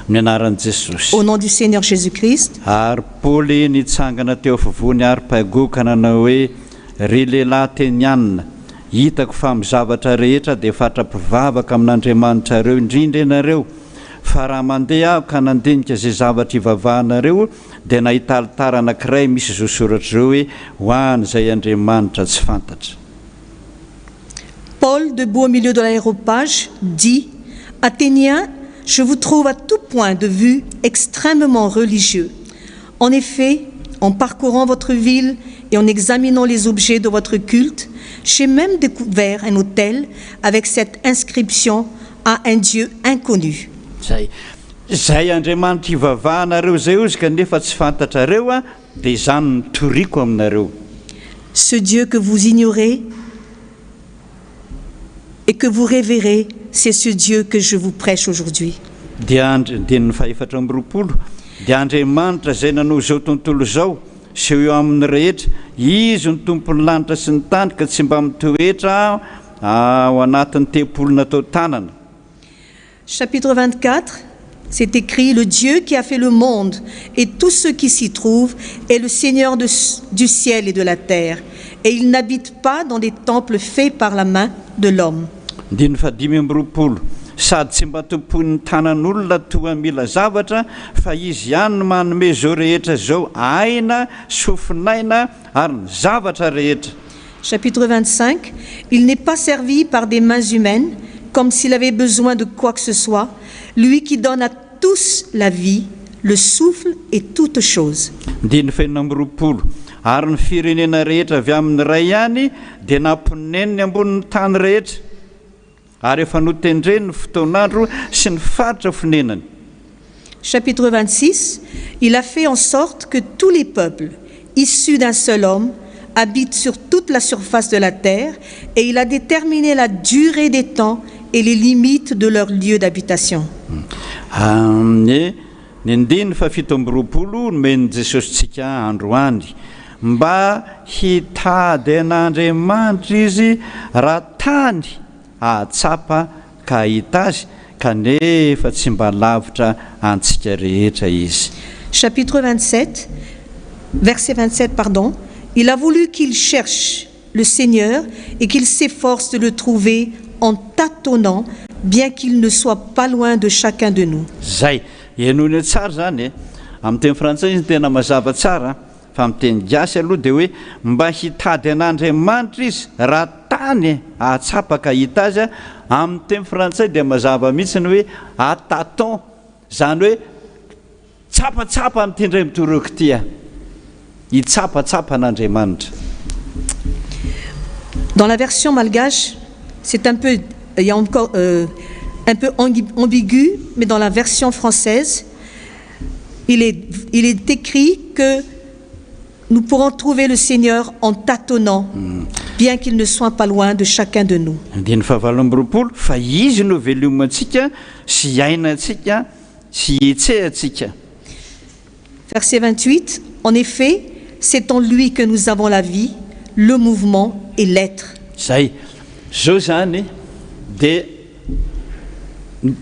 Amin'ny anaran'i Jesosy. Au nom du Seigneur Jésus-Christ. Ary Paoly nitsangana teo afovoany Areopago nanao hoe ry lehilahy tenianina hitako fa amin'ny zavatra rehetra dia fatra-pivavaka amin'Andriamanitra ireo indrindra ianareo. Fa raha mandeha aho ka nandinika izay zavatra ivavahanareo dia nahita alitara anankiray misy izao soratra izao hoe ho an'izay Andriamanitra tsy fantatra. Paul, debout au milieu de l'aréopage, dit « Athéniens, je vous trouve à tout point de vue extrêmement religieux. En effet, en parcourant votre ville et en examinant les objets de votre culte, j'ai même découvert un autel avec cette inscription à un Dieu inconnu. » Zay Andriamanitra ivavahanareo zay ozy kanefa tsy fantatrareo a dia izany nitoriako aminareo. Ce Dieu que vous ignorez et que vous révérez, c'est ce Dieu que je vous prêche aujourd'hui. Dia andin'ny faefatra amby roapolo dia Andriamanitra zay nanao zao tontolo zao sy eo amin'ny rehetra izy ny tompon'ny lanitra sy ny tany ka tsy mba mitoetra ao anatin'ny tempolo natao tanana. Chapitre 24, c'est écrit: le Dieu qui a fait le monde et tout ce qui s'y trouve est le Seigneur du ciel et de la terre, et il n'habite pas dans des temples faits par la main de l'homme. Ndiny fadimy amby roapolo, sady tsy mba tompon'ny tanan'olona toa mila zavatra fa izy ihany no manome zao rehetra zao aina sofinaina ary ny zavatra rehetra. Chapitre 25, il n'est pas servi par des mains humaines comme s'il avait besoin de quoi que ce soit, lui qui donne à tous la vie, le souffle et toutes choses. Ndiny fainina amby roapolo, ary ny firenena rehetra avy amin'ny ray ihany dia namponeniny ambonin'ny tany rehetra, ary efa notendreny ny fotoan'andro sy ny faritra fonenany. Chapitre 26, il a fait en sorte que tous les peuples issus d'un seul homme habitent sur toute la surface de la terre, et il a déterminé la durée des temps et les limites de leur lieu d'habitation. Ny ndiny fa fito amby roapolo nomeny Jesositsika androany mba hitady an'Andriamanitra izy raha tany ahatsapa ka hita azy kanefa tsy mba lavitra antsika rehetra izy. Chapitre 27, verset 27, pardon. Il a voulu qu'il cherche le Seigneur et qu'il s'efforce de le trouver en tâtonnant, bien qu'il ne soit pas loin de chacun de nous. Zay, ianony tsara zany amin'ny teny frantsay izy tena mazava tsara, fa amin'ny teny gasy aloha dia hoe mba hitady an'Andriamanitra izy raha tany ahatsapaka hita azy. Amin'ny teny frantsay dia mazava mihitsy ny hoe ataton, zany hoe tsapatsapa amin'ny teny ray mitoroky ity hitsapatsapa an'Andriamanitra. Dans la version malgache, c'est un peu, il y a encore un peu ambigu, mais dans la version française, il est écrit que nous pourrons trouver le Seigneur en tâtonnant, bien qu'il ne soit pas loin de chacun de nous. Andiny fahavalo amby roapolo, fa izy no velomantsika sy iainantsika sy etsehantsika. Verset 28, en effet, c'est en lui que nous avons la vie, le mouvement et l'être. Zay, zao zany dia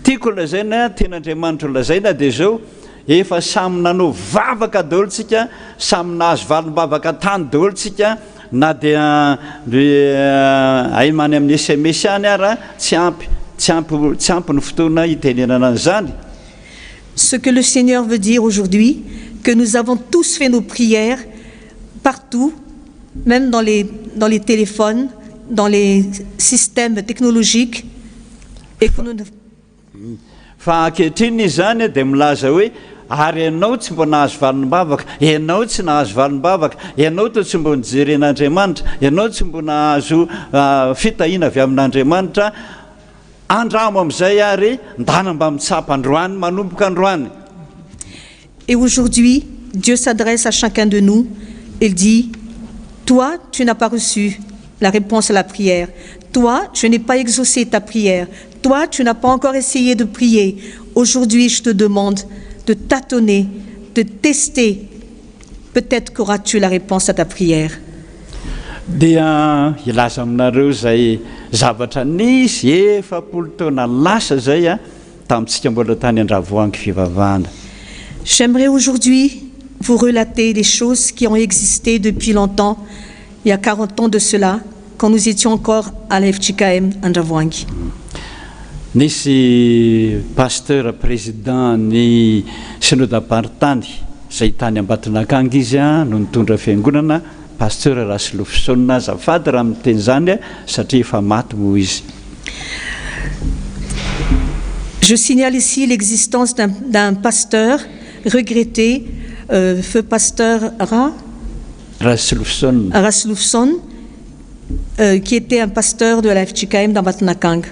tiako lazaina ten'Andriamanitra lazaina dia zao efa samy nanao vavaka daholo tsika, samy nahazo valim-bavaka tany daholo tsika, na dia aimany amin'ny SMS any ara tsy ampy ny fotoana hitenenana an'izany. Ce que le Seigneur veut dire aujourd'hui, que nous avons tous fait nos prières partout, même dans les téléphones, dans les systèmes technologiques, et que nous... Fa ankehitriny zany dia milaza hoe ary ianao tsy mba nahazo valim-bavaka, ianao tsy nahazo valim-bavaka, ianao to tsy mba nijeren'Andriamanitra, ianao tsy mba nahazo fitahiana avy amin'Andriamanitra, andramo amin'izay ary ndana mba mitsapa androany manomboka androany. Et aujourd'hui, Dieu s'adresse à chacun de nous. Il dit: toi, tu n'as pas reçu la réponse à la prière. Toi, je n'ai pas exaucé ta prière. Toi, tu n'as pas encore essayé de prier. Aujourd'hui, je te demande de tâtonner, de tester. Peut-être qu'auras-tu la réponse à ta prière. Dia ilaza aminareo zay zavatra nisy efapolo taona lasa zay tamintsika mbola tany Andravoahangy fivavahana. J'aimerais aujourd'hui vous relater des choses qui ont existé depuis longtemps, il y a 40 ans de cela, quand nous étions encore à la FJKM Andravoahangy. Nisy pasteur président ny synodam-paritany zay tany Ambatonakanga izy no nitondra fiangonana, pasteur Raslofson azafady raha miteny zany satria efa maty moa izy. Je signale ici l'existence d'un pasteur regretté, feu pasteur Raslofson, qui était un pasteur de la FJKM d'Ambatonakanga.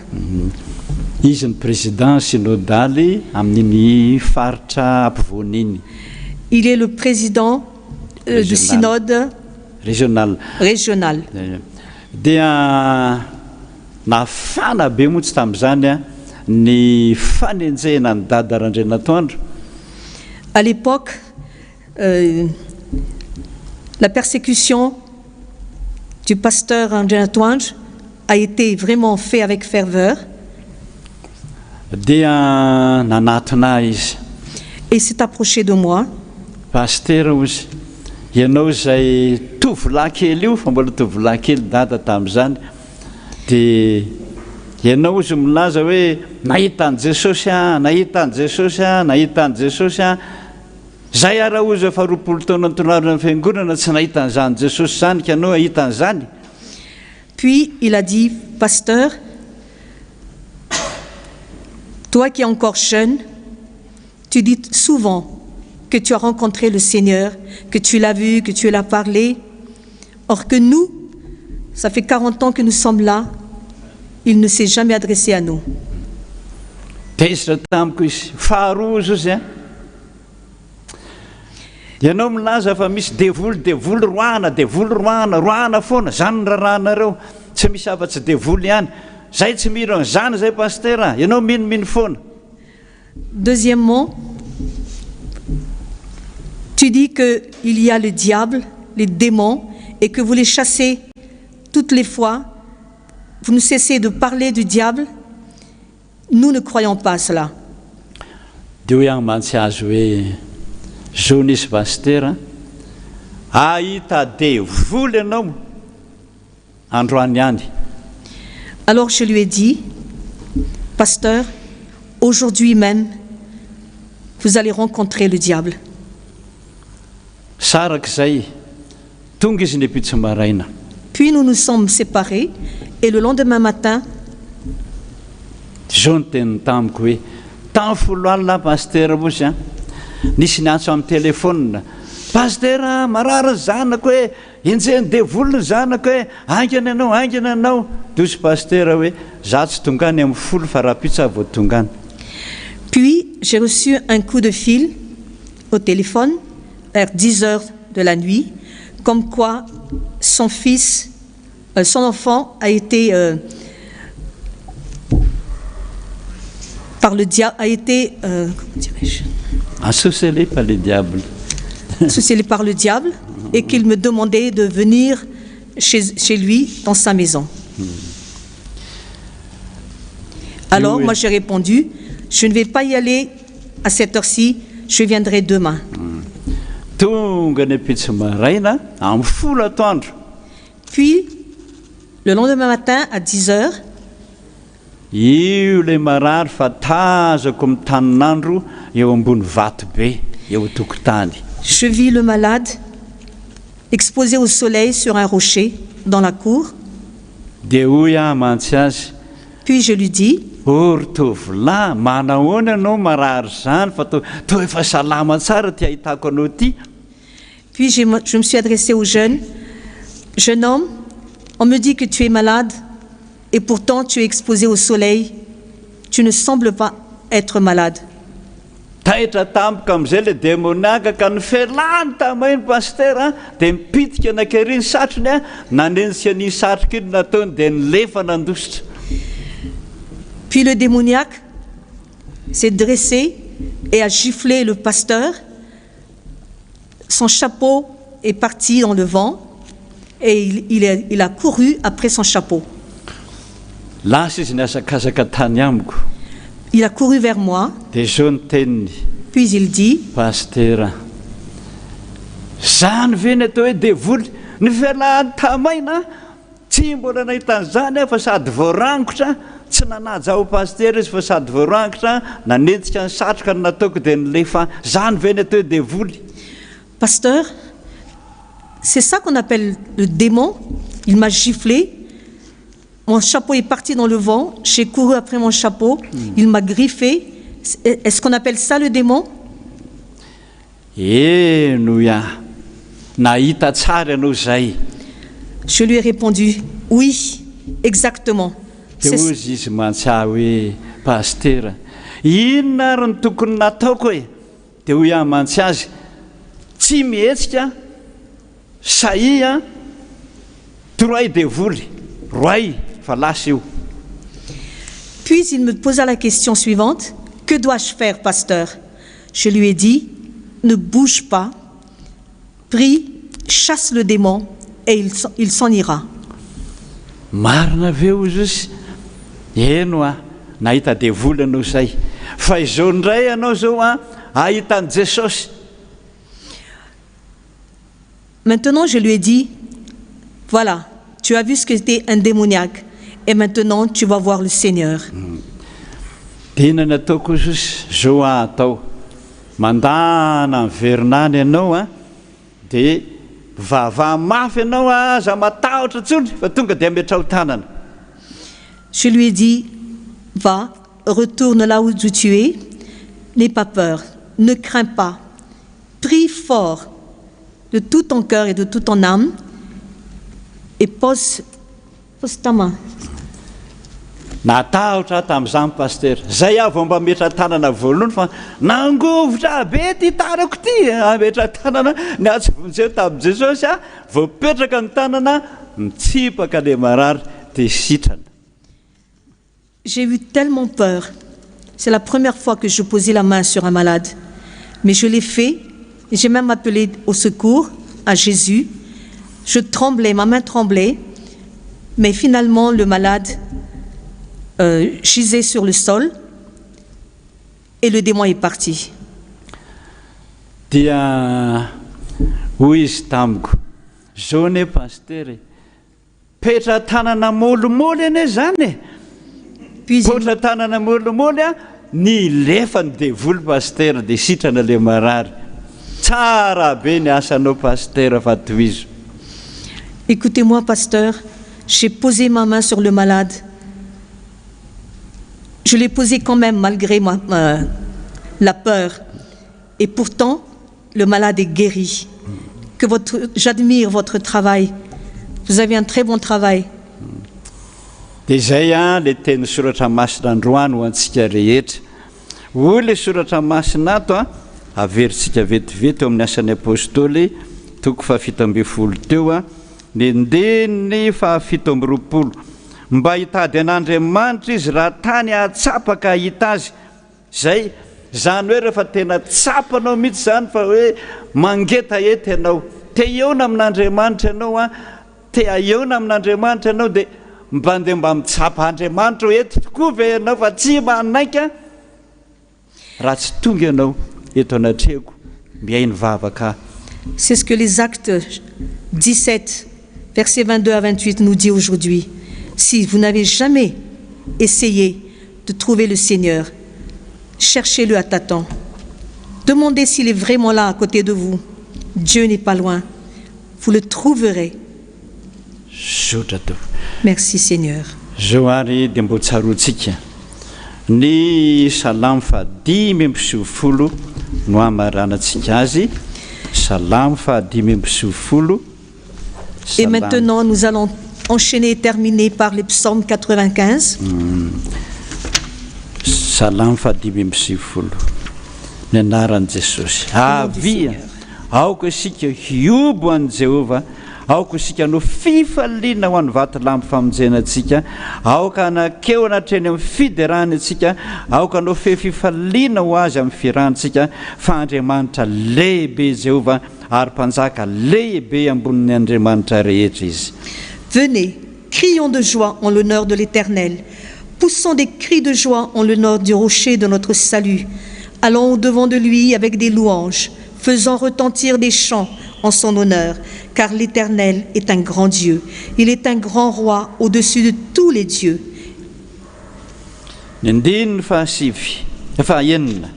Izy ny président synodaly amin'iny faritra ampovoany iny. Il est le président du synode régional. Dia nafana be moa tsy tamin'izany ny fanenjehana ny dada Randrianatoandro. À l'époque, La persécution du pasteur André Antoine a été vraiment faite avec ferveur. Dia nanatona izy. Et il s'est approché de moi. Pasteur ozy, ianao izay tovolahy kely io, fa mbola tovolahy kely dada tamin'izany, dia ianao ozy milaza hoe nahita an' Jesosy a, nahita an' Jesosy a, nahita an' Jesosy a. Zay ara ozy efa 20 taona nitonarina amin'ny fiangonana tsy nahita an'izany Jesosy zany ka anao ahita an'izany. Puis il a dit, pasteur, toi qui es encore jeune, tu dis souvent que tu as rencontré le Seigneur, que tu l'as vu, que tu l'as parlé. Or que nous, ça fait 40 ans que nous sommes là, il ne s'est jamais adressé à nous. Tezitra tamiko izy faharoa izy a. Ianao milaza fa misy devoly roana foana, zany raranareo, tsy misy afa-tsy devoly ihany. Zay tsy mino an'izany zay pasteur, ianao mino foana. Deuxièmement, tu dis qu'il y a le diable, les démons, et que vous les chassez toutes les fois. Vous ne cessez de parler du diable. Nous ne croyons pas à cela. Dia hoe agny mantsiazy hoe zony izy pasteur, ahita devoly ianao androany ihany. Alors je lui ai dit, pasteur, aujourd'hui même, vous allez rencontrer le diable. Sarak'izay tonga izy nepitsy maraina. Puis nous nous sommes séparés et le lendemain matin, zao ny teniny tamiko hoe tamin'ny folo alina pasteur mozy a, nisy niantso amin'ny telefônina, pasteur marary ny zanako hoe enjeny devoly ny zanako hoe angana anao. Dia ozy pasteur hoe za tsy tonga any amin'ny folo fa raha pitsy vao tonga any. Puis j'ai reçu un coup de fil au téléphone vers 10 heures de la nuit, comme quoi son enfant a été par le diable, comment dirais-je, associé par le diable. Associé par le diable, et qu'il me demandait de venir chez lui, dans sa maison. Alors moi j'ai répondu, je ne vais pas y aller à cette heure-ci, je viendrai demain. Tonga nepitsy maraina amin'ny folo atoandro. Puis le lendemain matin à 10 heures, io le marary fa tazako amin'ny tanin'andro eo ambony vato be eo tokotany. Je vis le malade exposé au soleil sur un rocher dans la cour. Dia hoy aho mantsy azy, Puis je lui dis, ory tovolahy manahoana anao marary zany fa to efa salama tsara ty ahitako anao ty. puis je me suis adressée au jeune homme, on me dit que tu es malade et pourtant tu es exposé au soleil, tu ne sembles pas être malade. Tahitra tampoka amin'izay le démoniaka ka ny felany tamainy pasteur a, dia mipitika anankiry ny satrony a, nanenjika ny satroka iny nataony dia nilefa nandositra. Puis le démoniaque s'est dressé et a giflé le pasteur. Son chapeau est parti dans le vent et il a couru après son chapeau. Lasa izy niasakasaka tany amiko. Il a couru vers moi, Dia zao ny teniny, puis il dit, pasteur, zany ve ny atao hoe devoly ny fialahany tamaina, tsy mbola nahita an'izany fa sady voarangotra, tsy nanaja ho pasteur izy fa sady voarangotra, nanenjika ny satroka ny nataoko dia nilefa. Zany ve ny atao hoe devoly? pasteur, c'est ça qu'on appelle le démon. Il m'a giflé, mon chapeau est parti dans le vent, j'ai couru après mon chapeau, il m'a griffé. Est-ce qu'on appelle ça le démon? Eno ia, nahita tsara ianao zay. Je lui ai répondu, oui, exactement. Dia ozy izy mantsy hoe pasteur, inona ary ny tokony nataoko e? Dia hoy aho mantsy azy, tsy mihetsika saia toroay devoly roay fa lasa io. Puis il me posa la question suivante, que dois-je faire, pasteur? Je lui ai dit, ne bouge pas, prie chasse le démon et il s'en ira. Marina veo izy izy eno a nahita devoly ianao zay fa izao ndray ianao zao a ahitany Jesosy. Maintenant, je lui ai dit, voilà, tu as vu ce que c'était un démoniaque et maintenant tu vas voir le Seigneur. Dina ny ataoko izy zao atao mandana miverinany ianao a dia vava mafy ianao a aza matahotra tsony fa tonga dia ametrao tanana. Je lui ai dit, va, retourne là où tu es, n'aie pas peur, ne crains pas, prie fort de tout ton cœur et de toute ton âme et pose ta main. Natahotra tamin'izany paster zay aho vao mba metra tanana voalohany fa nangovotra be ty tarako ty ametra tanana ny atsy vonjeo tamin'i Jesosy a voapetraka ny tanana mitsipaka le marary dia sitrana. J'ai eu tellement peur. C'est la première fois que je posais la main sur un malade. Mais je l'ai fait. Et j'ai même appelé au secours à Jésus. Je tremblais, ma main tremblait. Mais finalement, le malade gisait sur le sol. Et le démon est parti. Dia hoy izy tamiko zao ne paster petra tanana molimoly ane zany Puis potra tanana molimoly a ny lefany devoly paster dia sitrana le marary. Tsara be ny asanao paster fa tohizo. écoutez-moi, pasteur, j'ai posé ma main sur le malade. Je l'ai posé quand même malgré la peur. Et pourtant, le malade est guéri. J'admire votre travail. Vous avez un très bon travail. Dia izay a le teny soratra masina androany ho antsika rehetra. Hoy le soratra masina ato a averintsika vetivety eo amin'ny asan'ny apôstôly toko fahafito amby folo teo a ny ndeny fahafito amby roapolo mba hitady an'Andriamanitra izy raha tany ahatsapaka hahita azy zay zany hoe rehefa tena tsapanao mihitsy zany fa hoe mangeta ety ianao te eona amin'Andriamanitra ianao a te aeona amin'Andriamanitra ianao dia mba ndeha mba mitsapa Andriamanitra ety tokoa ve ianao fa tsy manaika raha tsy tonga ianao eto anatreko miainy vavaka. C'est ce que les Actes 17, versets 22 à 28 nous dit aujourd'hui. Si vous n'avez jamais essayé de trouver le Seigneur, cherchez-le à tâtons. Demandez s'il est vraiment là à côté de vous. Dieu n'est pas loin. Vous le trouverez. Merci Seigneur. Zoary dia mbo tsaroantsika ny salamo fahadimy amby sivifolo no amaranantsika azy. Salamo fahadimy amby sivifolo. Et maintenant nous allons enchaîner et terminer par les psaumes 95. Salamo fahadimy amby sivifolo. Ny anaran'i Jesosy. Avia aoka isika hiobo an'i Jehova. Aoka isika no fifaliana ho an'ny vaty lampo famonjenantsika. Aoka anakeo anatreny amin'ny fiderany antsika. Aoka no fifaliana ho azy amin'ny firantsika. Fa Andriamanitra lehibe Jehova ary mpanjaka lehibe ambonin'ny Andriamanitra rehetra izy. Venez, crions de joie en l'honneur de l'Éternel. Poussons des cris de joie en l'honneur du rocher de notre salut. Allons au-devant de lui avec des louanges, faisant retentir des chants en son honneur, car l'Éternel est un grand Dieu. Il est un grand roi au-dessus de tous les dieux. Nindin fahasivy fahaenina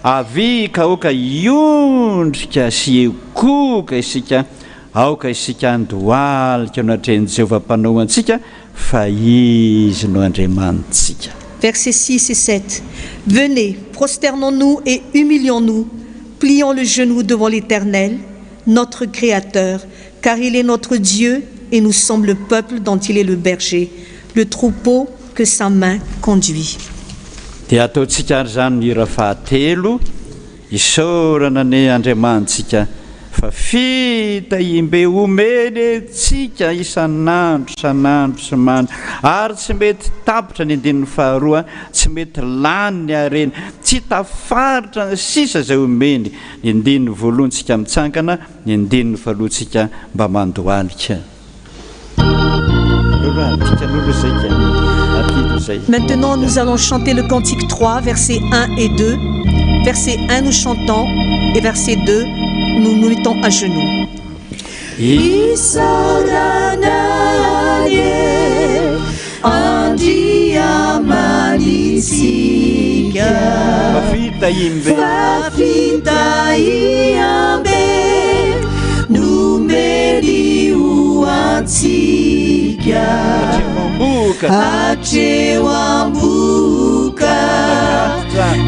avy ka aoka iondrika sy ekoka isika aoka isika andohalika anatreny Jehova mpanao antsika fa izy no Andriamanitsika. Versets 6 et 7. Venez, prosternons-nous et humilions-nous, plions le genou devant l'Éternel, notre Créateur, car il est notre Dieu et nous sommes le peuple dont il est le berger, le troupeau que sa main conduit. Dia ataontsika ary zany ny hira fahatelo isaorana ny Andriamanitsika fa fitahim-be omeny tsika isan'andro sy mandro ary tsy mety tapitra ny andinin'ny faharoa tsy mety lany ny areny tsy tafaritra ny sisa izay omeny ny andininy voalohantsika mitsangana ny andininy falohantsika mba mandohalika. Maintenant, nous allons chanter le cantique 3, versets 1 et 2. Verset 1, nous chantons, et verset 2, nous nous mettons à genoux.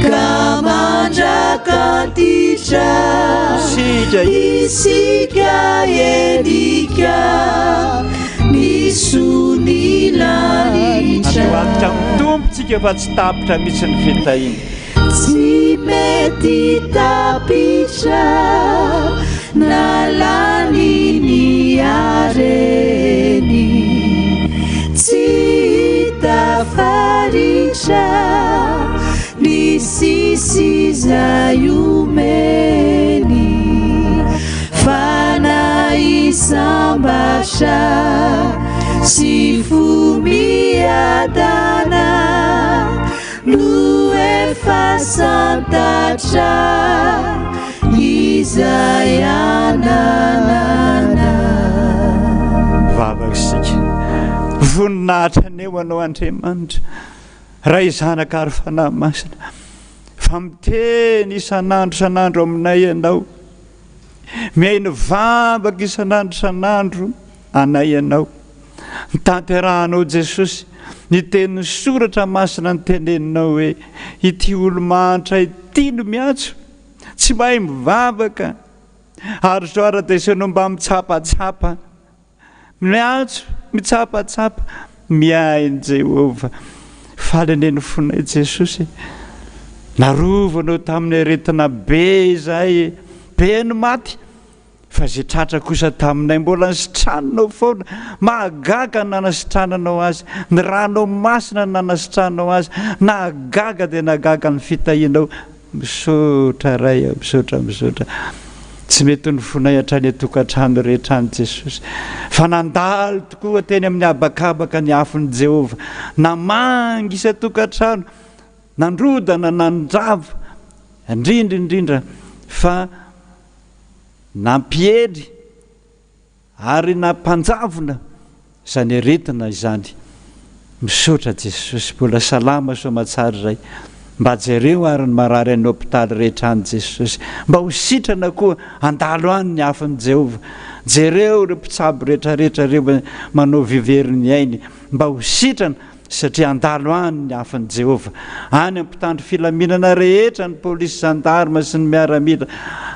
Kamanjakatitra isika elika nisunilanitra tompotsika fa tsy tapitra mitsy ny fitahiny tsy mety tapitra na lany ny areny tsy tafaritra ni sisi zay omeny fanaisambatra sy fomiadana no efa santatra izay ananana. Vavaka isika voninahitra aneo anao Andriamanitra raha izanaka ary fanahy masina fa miteny isan'andro aminay ianao miaino vavaka isan'andro anay ianao nitanterahanao Jesosy ny tenin'ny soratra masina ny teneninao hoe ity olo-manitra ity no miatso tsy mahay mivavaka ary zao ara-desenao mba mitsapatsapa miatso mitsapatsapa miainy Jehova faleneny fonay Jesosy narovanao tamin'ny aretina be zay be ny maty fa zay tratra kosa taminay mbola nisitrananao foana mahagaga nanasitrananao azy ny ranao masina nanasitrananao azy nahagaga dia nahagaga ny fitahinao misaotra ray misaotra tsy mety ny fonay hatrany atokantrano rehetra any Jesosy fa nandalo tokoa teny amin'ny abakabaka ny afon'i Jehova namangisa tokantrano nandrodana nandrava indrindra fa nampiely ary nampanjavona izany aretina izany misaotra Jesosy mbola salama so matsara ray mba jereo ary ny marary any hôpitaly rehetra any Jesosy mba ho sitrana koa andalo any ny afin'i Jehova jereo re mpitsabo rehetrarehetra reo manao viverin'ny ainy mba ho sitrana satria andalo any ny afin'i Jehova any ampitandro filaminana rehetra ny polisy gendarme sy ny miaramila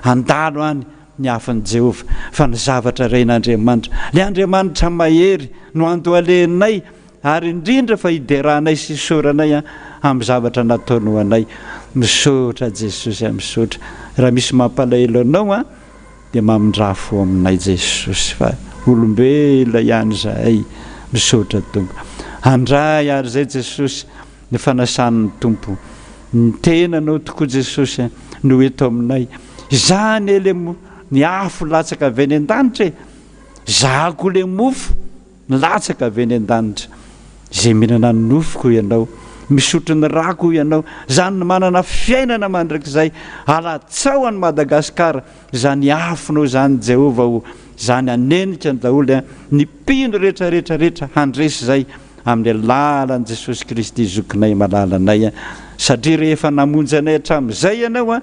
andalo any ny afin'i Jehova fa ny zavatra rain'Andriamanitra le Andriamanitra mahery no andohalenay ary indrindra fa hideranay sy soranay amin'ny zavatra nataonao anay misaotra Jesosy misaotra raha misy mampalahelo anao dia mamindra fo aminay Jesosy fa olombela ihany zahay misaotra Tompo andray ary zay Jesosy ny fanasan'ny Tompo ny tenanao tokoa Jesosy no eto aminay izany ele ny afo latsaka avy any an-danitra zahako le mofo latsaka avy any an-danitra zay mihinana ny nofoko ianao misotro ny rako ianao zany manana fiainana mandrakizay alatsao any Madagasikara zany afonao zany Jehova ho zany anenika ny daholo ny mpino rehetrarehetra handresy zay amin'ny alalan'i Jesosy Kristy zokinay malalanay satria rehefa namonjy anay hatramin'izay ianao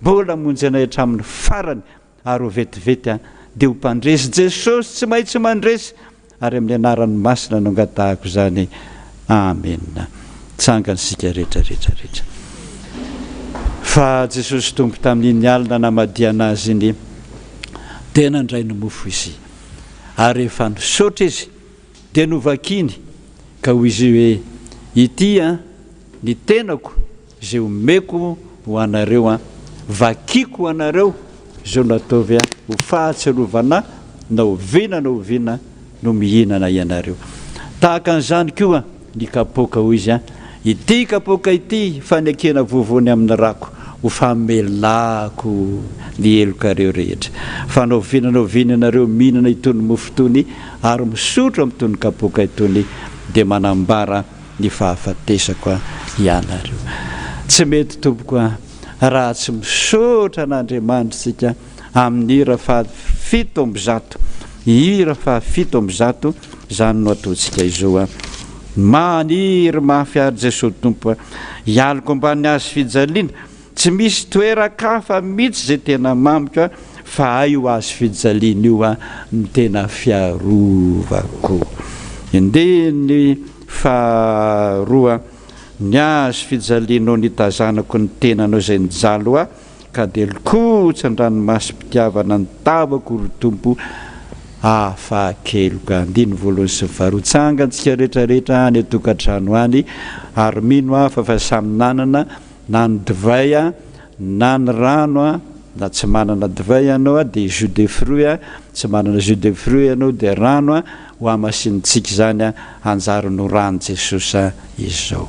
mbola monjy anay hatramin'ny farany ary ho vetivety dia ho mpandresy Jesosy tsy maintsy mandresy ary amin'ny anaran'ny masina no angatahako zany amen. Tsangany sika rehetrarehetra fa Jesosy Tompo tamin'iny alina namadiana azy iny tena ndray ny mofo izy ary rehefa nisaotra izy dia novakiny ka ho izy hoe ity ny tenako zay omeko ho anareo vakiko ho anareo zao nataovy ho fahatserovana na ovina no mihinana ianareo. Tahaka an'izany koa ny kapoaka hoy izy ity kapoaka ity fanekena vovony amin'ny rako ho famelako ny elokareo rehetra. Fa naovinana ianareo mihinana itony mofo itony ary misotro amin'itony kapoaka itony dia manambara ny fahafatesako ianareo. Tsy mety tompoko raha tsy misaotra an'Andriamanitra sika amin'ny hira fa 700 hira fa 700 zany no ataontsika izao maniry mahafiary Jesosy tompo hialako ambany azy fijaliana tsy misy toerakafa mihitsy zay tena mamiko fa io azy fijaliana io ny tena fiarovako. Inde ny faharoa ny azy fijalianao nitazanako ny tenanao zay nijalo ka dia likotra an-dranomasim-pitiavana ny tavako ry tompo afahakeloko. Andiny voalohany sy faharoa antsika rehetrarehetra any atokantrano any ary mino fa samy nanana na ny divay na ny rano na tsy manana divay ianao dia jus de fruit tsy manana jus de fruit ianao dia rano ho amasinitsika zany anjary no rano Jesosy izao.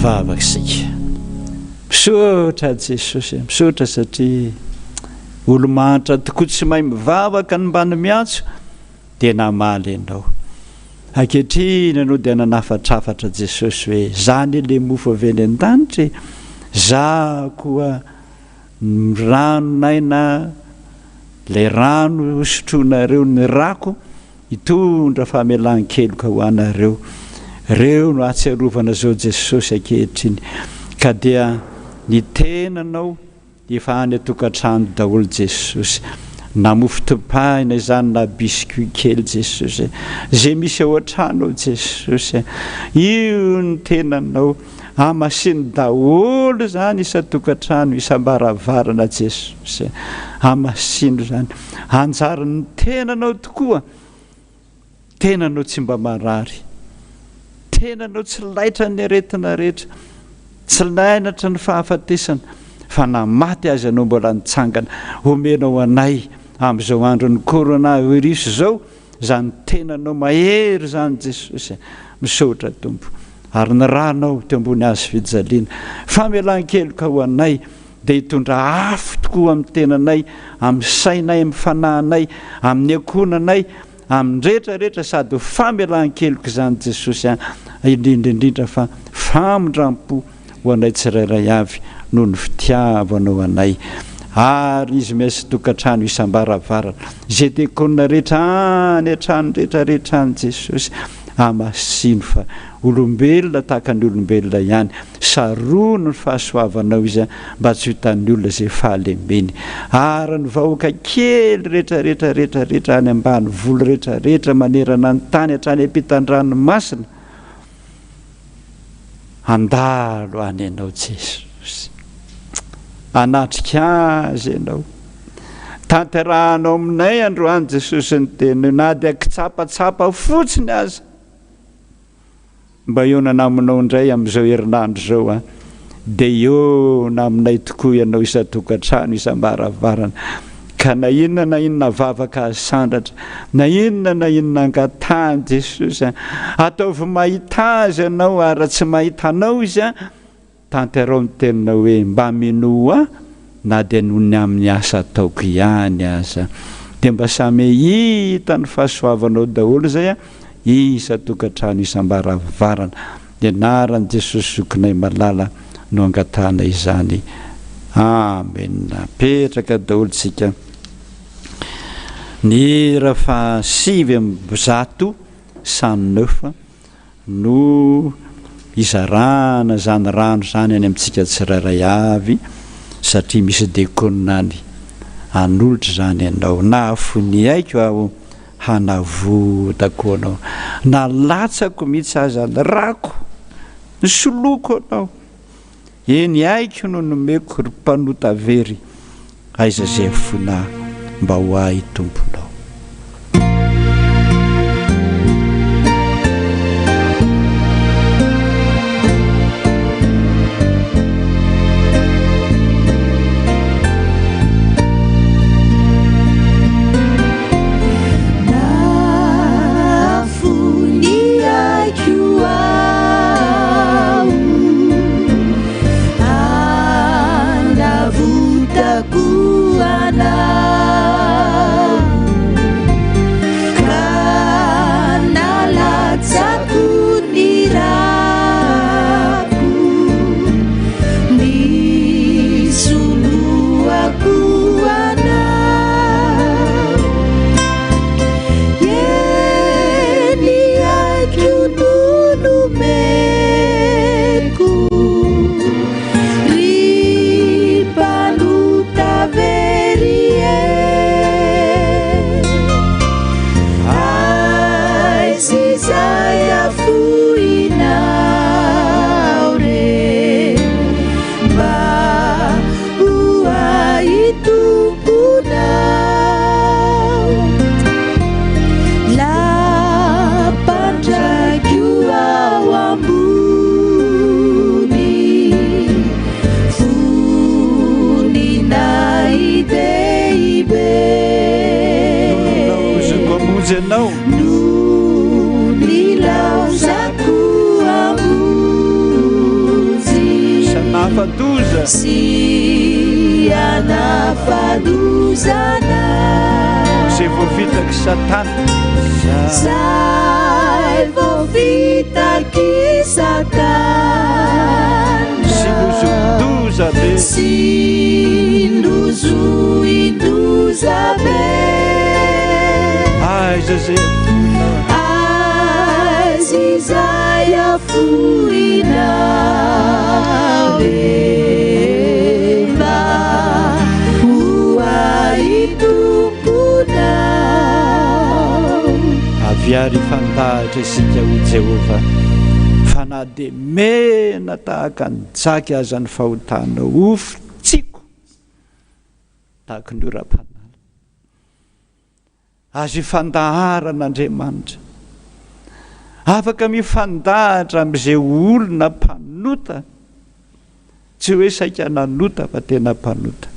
Vavakisika misaotra Jesosy misaotra satria olo-manitra tokoa tsy mahay mivavaka ny mbany miantso dia namaly ianao. Ankehitriny ianao dia nanafatrafatra Jesosy hoe zany le mofo avy any an-danitra za koa ranonay na le rano sotroanareo ny rako hitondra famelan-keloka ho anareo. Reo no atsiarovana zao Jesosy ankehitriny ka dia ny tenanao efa any atokantrano daholo Jesosy na mofo topahina izany na biscuit kely Jesosy zay misy ao an-trano Jesosy io ny tenanao amasiny daholo zany isa-tokantrano isam-baravarana Jesosy amasino zany anjary ny tenanao tokoa tenanao tsy mba marary tenanao tsy laitra ny aretina rehetra tsy lainatra ny fahafatesana fa na maty azy anao mbola nitsangana omenao anay amin'izao andro ny coronavirus zao zany tenanao mahery zany Jesosy misaotra tompo ary ny ranao teo ambony azy fijaliana famelan-keloka ho anay dia hitondra afo tokoa amin'ny tenanay amin'ny sainay amin'ny fanahinay amin'ny akonanay amin'ny rehetrarehetra sady famelan-keloka zany Jesosy indrindraindrindra fa famondrampo ho anay tsirairay avy noho ny fitiavanao anay. Ary izy misy tokantrano isambaravarana zay tekonina rehetra any an-trano rehetrarehetra any Jesosy amasino fa olombelona tahaka ny olombelona ihany sarono ny fahasoavanao izy mba tsy hitan'ny olona zay fahalembeny ary ny vahoaka kely rehetrarehetra any ambany volo rehetrarehetra manerana ny tany hatrany ampitan-dranomasina andalo any ianao Jesosy, anatrika azy ianao, tanterahanao aminay androany Jesosy ny teny na dia kitsapatsapa fotsiny aza mba eo nanaminao indray amin'izao herinandro zao dia eo na aminay tokoa ianao isa-tokantrano isam-baravarana ka na inona vavaka azy sandratra na inona angatahany Jesosy ataovy mahita azy ianao ary tsy mahita anao izy tanterao ny teninao hoe mba minoa na dia noho ny amin'ny asa ataoko ihany aza dia mba samy hita ny fahasoavanao daholo zay isa-tokantrano isam-baravarana dia naran'i Jesosy zokinay malala no angatahana izany. Amen. Petraka daholo tsika. Ny raha 7:109 no izarana zany rano zany any amintsika tsirairay avy satria misy dekonany anolotra zany ianao na afony aiko aho hanavotako anao na latsako mihitsy aza ny rako ny soloko anao eny aiko no nomeko ry mpanota very aiza zay afona mba ho ahy tomponao. Zay voavitaky Satana, zay voavitaky Satana, silozoindoza be, silozoindoza be, aiza zay afoinao aviary fandahatra isika ho Jehova fa na dia mena tahaka ny jaky aza ny fahotanao ofitsiko tahaka ny oram-panala azo ifandaharan'Andriamanitra afaka mifandahatra amin'izay olona mpanota tsy hoe saika nanota fa tena mpanota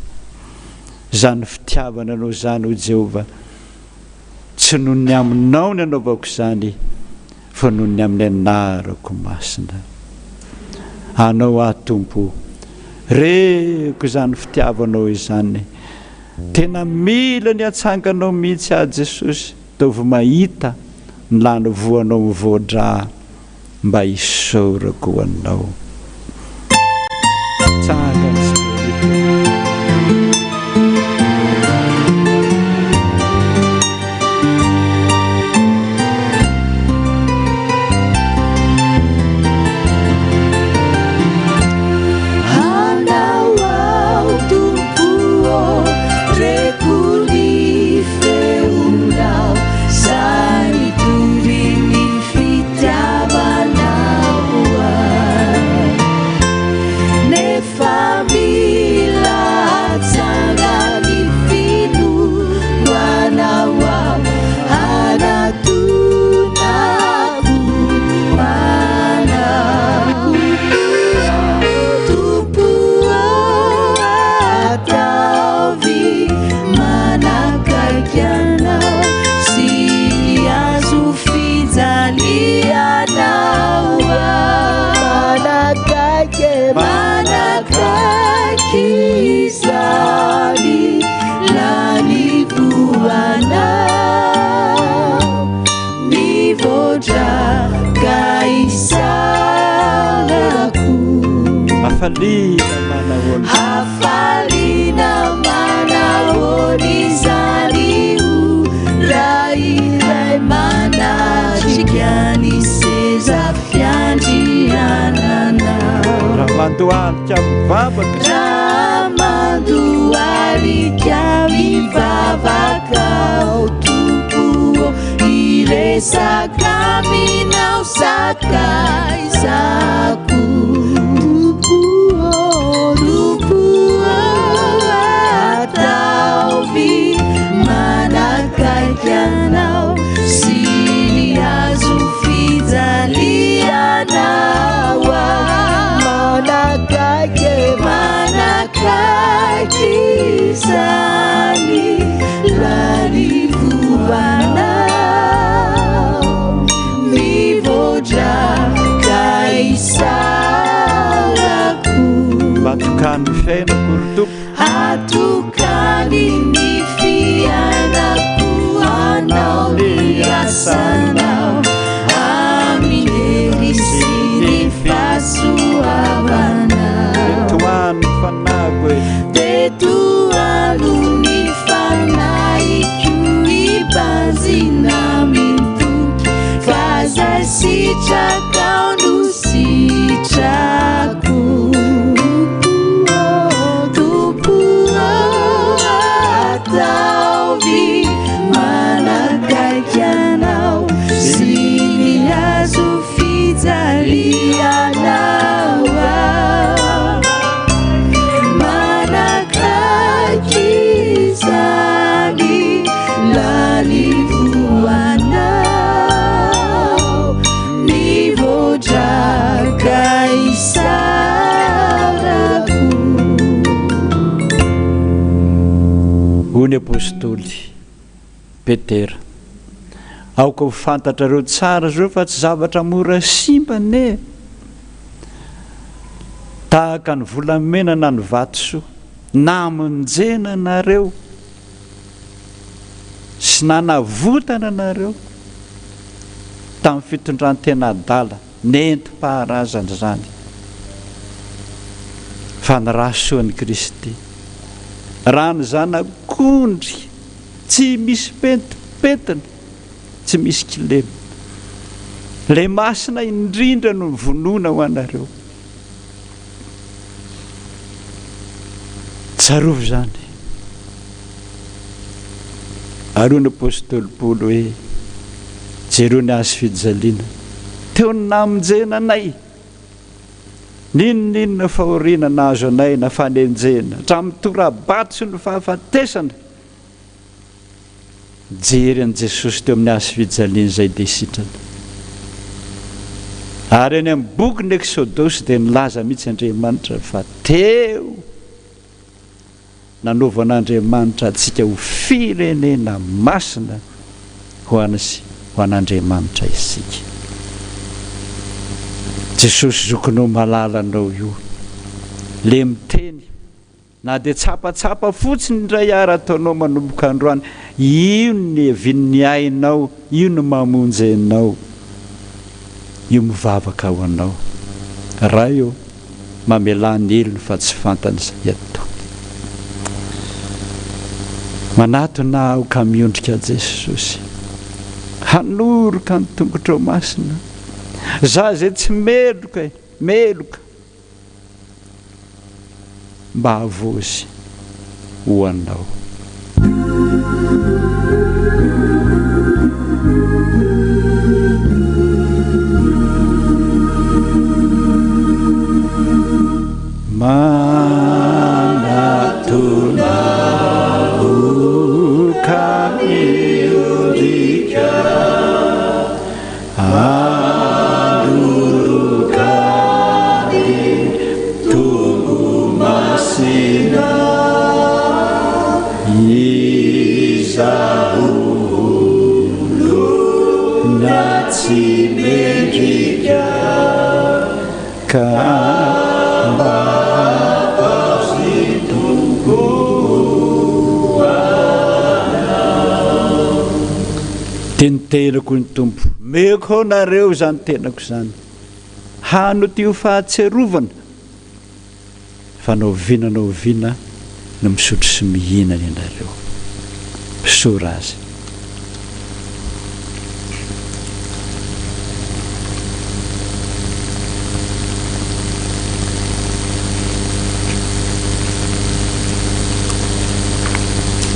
zany fitiavana anao zany ho Jehova tsy noho ny aminao ny anaovako zany fa noho ny amin'ny anarako masina anao atompo reko zany fitiavanao izany tena mila ny atsanganao mihitsy Jesosy tovy mahita ny lany voanao mivoadra mba isaorako anao tsangany hafaliana manahony hafaliana manahony zany io raha iray manatrika ny seza fiandriananao raha mandohalika mivavaka raha mandohalika mivavaka ao tompo iresaka minao sakaizako ataovy manakaikanao sy ny azo fijalianao manakaiky zany larivoanao mivoatra kaisarako atokany fiainako ry tompo atokany ny fiainako anao ny asanao amin'ny sy ny fahasoavanao toano fanago tetoano ny fanaiko ibanzina mintoky fa zay sitraka no sitrako ataovy manakaikanao sy ny azo fijalianao manakaiky zany lalivoanao mivoatra isarako hony apôstôly petera aoka ho fantatrareo tsara zao fa tsy zavatra mora simba ne tahaka ny volamena na ny vatosoa namonjena nareo sy nanavotana nareo tamin'ny fitondrantena adala nentim-paharazana zany fa ny rahasoan'i Kristy raha ny zanak'ondry tsy misy petipetina tsy misy kilema le masina indrindra no vonona ho anareo tsarovy zany ary ny apôstôly Paoly hoe jereo ny azo fijaliana teo ny namonjena anay ninonina fahoriana nahazo anay na fanenjena hatramin'ny torabato sy ny fahafatesana jery an' Jesosy teo amin'ny azo fijaliana izay dia sitrana ary any amin'ny boky Exodosy dia nilaza mihitsy Andriamanitra fa teo nanaovan'Andriamanitra antsika ho firenena masina ho an'Andriamanitra isika. Jesosy zokinao malalanao io le miteny na dia tsapatsapa fotsiny indray ara ataonao manomboka androany io ny vin'ny ainao io no mamonjy anao io mivavaka ho anao raha io mamelany elony fa tsy fantany izay atao manatona aho ka miondrika Jesosy hanoroka ny tongotrao masina za zay tsy meloka mba havozy ho anao. Manatona ka miondrika tenitenako ny tompo meko nareo zany tenako zany hano tio fahatserovana fa naoviana no misotro sy mihina ny anareo sora azy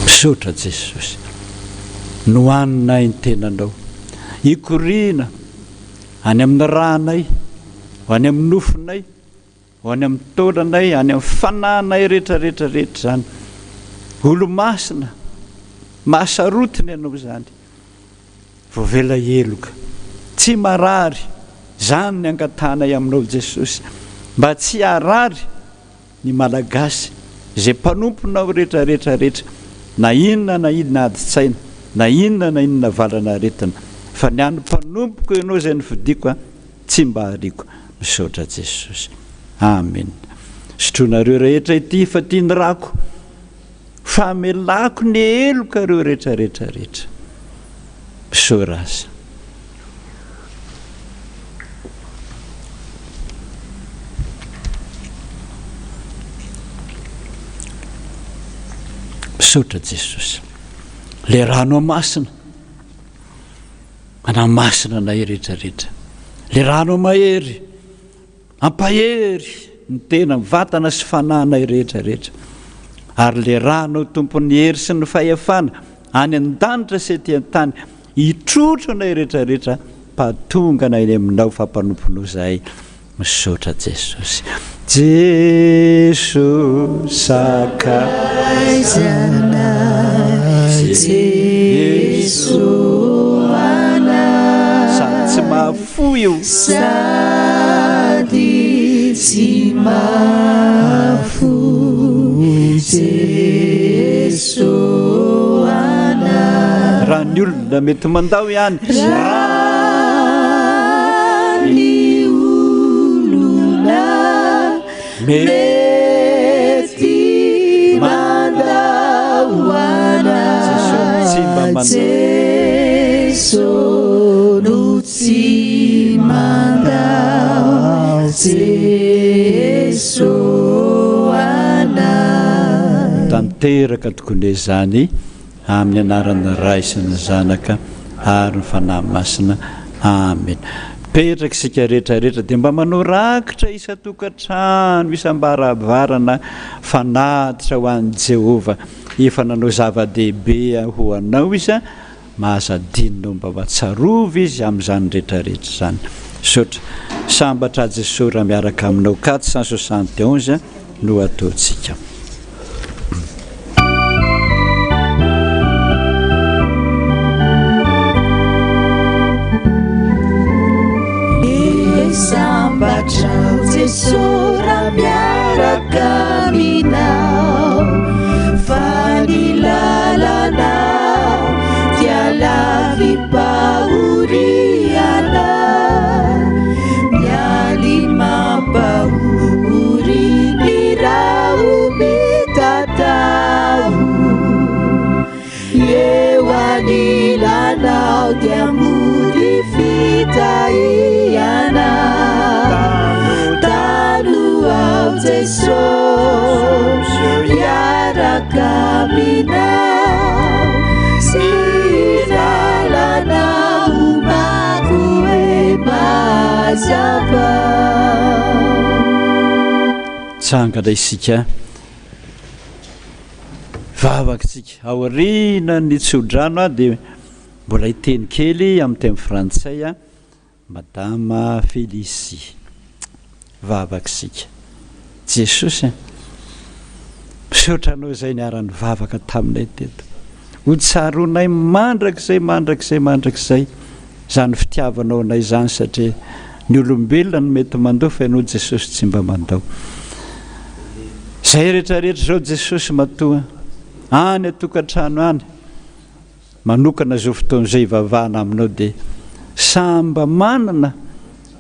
misaotra Jesosy nohanina ny tenanao ikoriana any amin'ny ranay ho any amin'ny nofonay ho any amin'ny taolanay any amin'ny fanahinay rehetrarehetra zany olo-masina mahasarotiny ianao zany voavela eloka tsy marary zany ny angatanay aminao Jesosy mba tsy harary ny malagasy zay mpanomponao rehetrarehetra na inona adi-tsaina na inona valana aretina fa ny any mpanompoko ianao zay nyfidiko tsy mba hariko misaotra Jesosy amen sotronareo rehetra ity fa tia ny rako famelako ny eloka reo rehetrarehetra misaora azy misaotra Jesosy le rano masina anamasina nay rehetrarehetra le rano mahery ampahery ny tena vatana sy fananay rehetrarehetra ary le rano tompon'ny hery sy ny fahefana any an-danitra sy ety an-tany hitrotro anay rehetrarehetra pahatonga anay aminao fampanomponao zahay misaotra Jesosy Jesosy sakaizana Jesosy sady tsy mahafo io sady tsy mahafo Jesosy raha ny olona mety mandao ihany ny olona mety mandao Jesosy no tsy mandao Jesosy tanteraka tokony zany amin'ny anaran'ny Ray sy ny Zanaka ary ny fanahy masina amen petraka isika rehetrarehetra dia mba manao rakitra isa-tokantrano isam-baravarana fanatitra ho an'i Jehova efa nanao zava-dehibe ho anao izy mahazadinonao mba mahatsarova izy amin'izany rehetrarehetra zany sotra sambatra Jesosy raha miaraka aminao 471 no ataontsika sambatra Jesosy raha miaraka aminao fa ny lalanao dia lavim-pahoriana mialy mampahoriny raha omitatao eo anilanao dia mody fitahiana Jesosy miaraka aminao sy lalanao mako e mazava tsangana isika vavakantsika aoriana ny tsodrano dia mbola hiteny kely amin'ny teny frantsay Madame Félicie vavakantsika Jesosy misaotra anao zay niara-ny vavaka taminay teto ho tsaronay mandrakizay zany fitiavanao anay zany satria ny olombelona no mety mandao fa ianao Jesosy tsy mba mandao zay rehetrarehetra zao Jesosy matoa any atokantrano any manokana zao fotoan'izay ivavahana aminao dia samba manana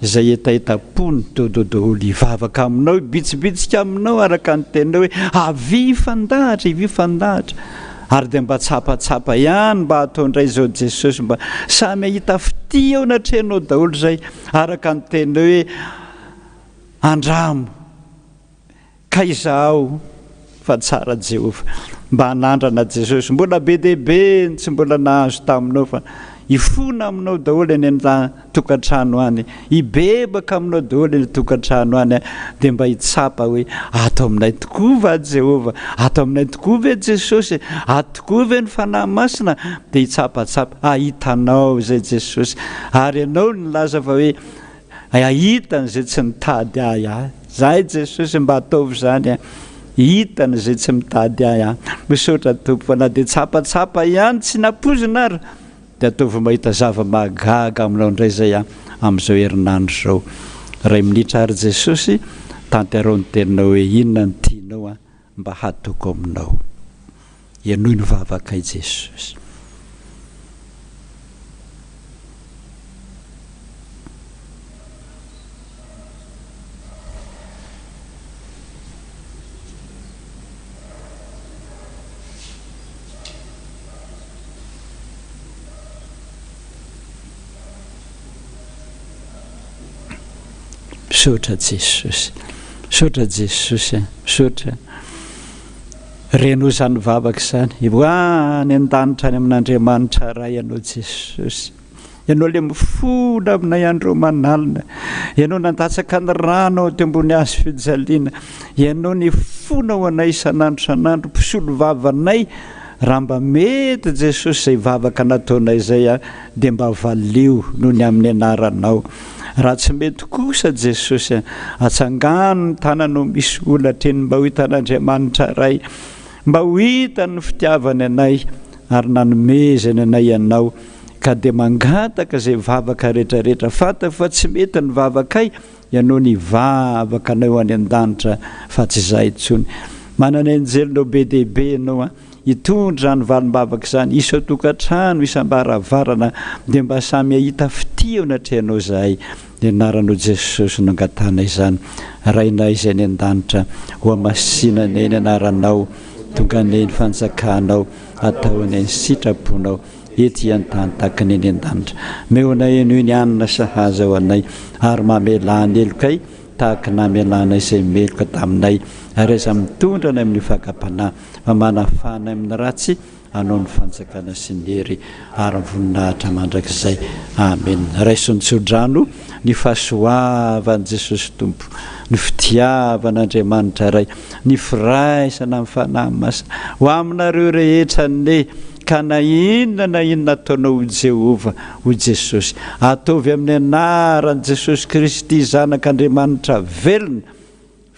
izay etaetapony tododoholo ivavaka aminao bitsibitsika aminao araka ny tenao hoe avy fandahatra ary dia mba tsapatsapa ihany mba ataondray zao Jesosy mba samy ahita fity ao natrenao daholo zay araka ny tenao hoe andramo ka izaho fa tsara Jehova mba hanandrana Jesosy mbola be dehibe tsy mbola nahazo taminao fa ifona aminao daholo eny tokantrano any ibebaka aminao daholo eny tokantrano any dia mba hitsapa hoe ato aminay tokoa va Jehova ato aminay tokoa ve Jesosy ato tokoa ve ny fanahy masina dia hitsapatsapa ahitanao zay Jesosy ary ianao nilaza fa hoe ahitany zay tsy mitady ahy zay Jesosy mba ataovy zany hitany zay tsy mitady ahy misaotra Tompo na dia tsapatsapa ihany tsy napozina ary dia ataovy mahita zava-magaga aminao indray zay amin'izao herinandro zao 2 minitra ary Jesosy tanterao ny teninao hoe inona ny tianao mba hatoko aminao ianoy ny vavakay Jesosy. Misaotra Jesosy, misaotra Jesosy, misaotra renao zany vavaka zany hoany an-danitra any amin'Andriamanitra ray ianao Jesosy ianao le mifona aminay andro manalina ianao nandatsaka ny rano teo ambony hazo fijaliana ianao ny fona ho anay isan'andro isan'andro mpisolo vavanay raha mba mety Jesosy zay vavaka nataonay zay dia mba valio noho ny amin'ny anaranao raha tsy mety kosa Jesosy atsangano ny tananao misy olatra eny mba ho hitan'Andriamanitra ray mba ho hita ny fitiavany anay ary nanomezany anay ianao ka dia mangataka zay vavaka rehetrarehetra fanta fa tsy mety ny vavakay ianao ny vavaka anay ho any an-danitra fa tsy izay intsony manana anjelinao be dehibe ianao hitondra ny valim-bavaka zany isa tokantrano isam-baravarana dia mba samy ahita fitiavana atrehanao zahay dia naranao Jesosy nangatana izany rainay izay ny an-danitra ho amasinana eny anaranao tonga neny fanjakanao atao eny sitraponao ety an-tany takany eny an-danitra meonay eny ny anina sahaza ho anay ary mamelany elokay tahaka namelana izay meloka taminay ary aza mitondra anay amin'ny fakapanahy fa manafana amin'ny ratsy anao ny fanjakana sy ny hery ary voninahitra mandrakizay amen. Raisontsyodrano ny fahasoavan'i Jesosy Tompo ny fitiavan'Andriamanitra ray ny firaisana amin'ny fanahy masina ho aminareo rehetra ne ka na inona ataonao Jehova ho Jesosy ataovy amin'ny anaran'i Jesosy Kristy zanak'Andriamanitra velona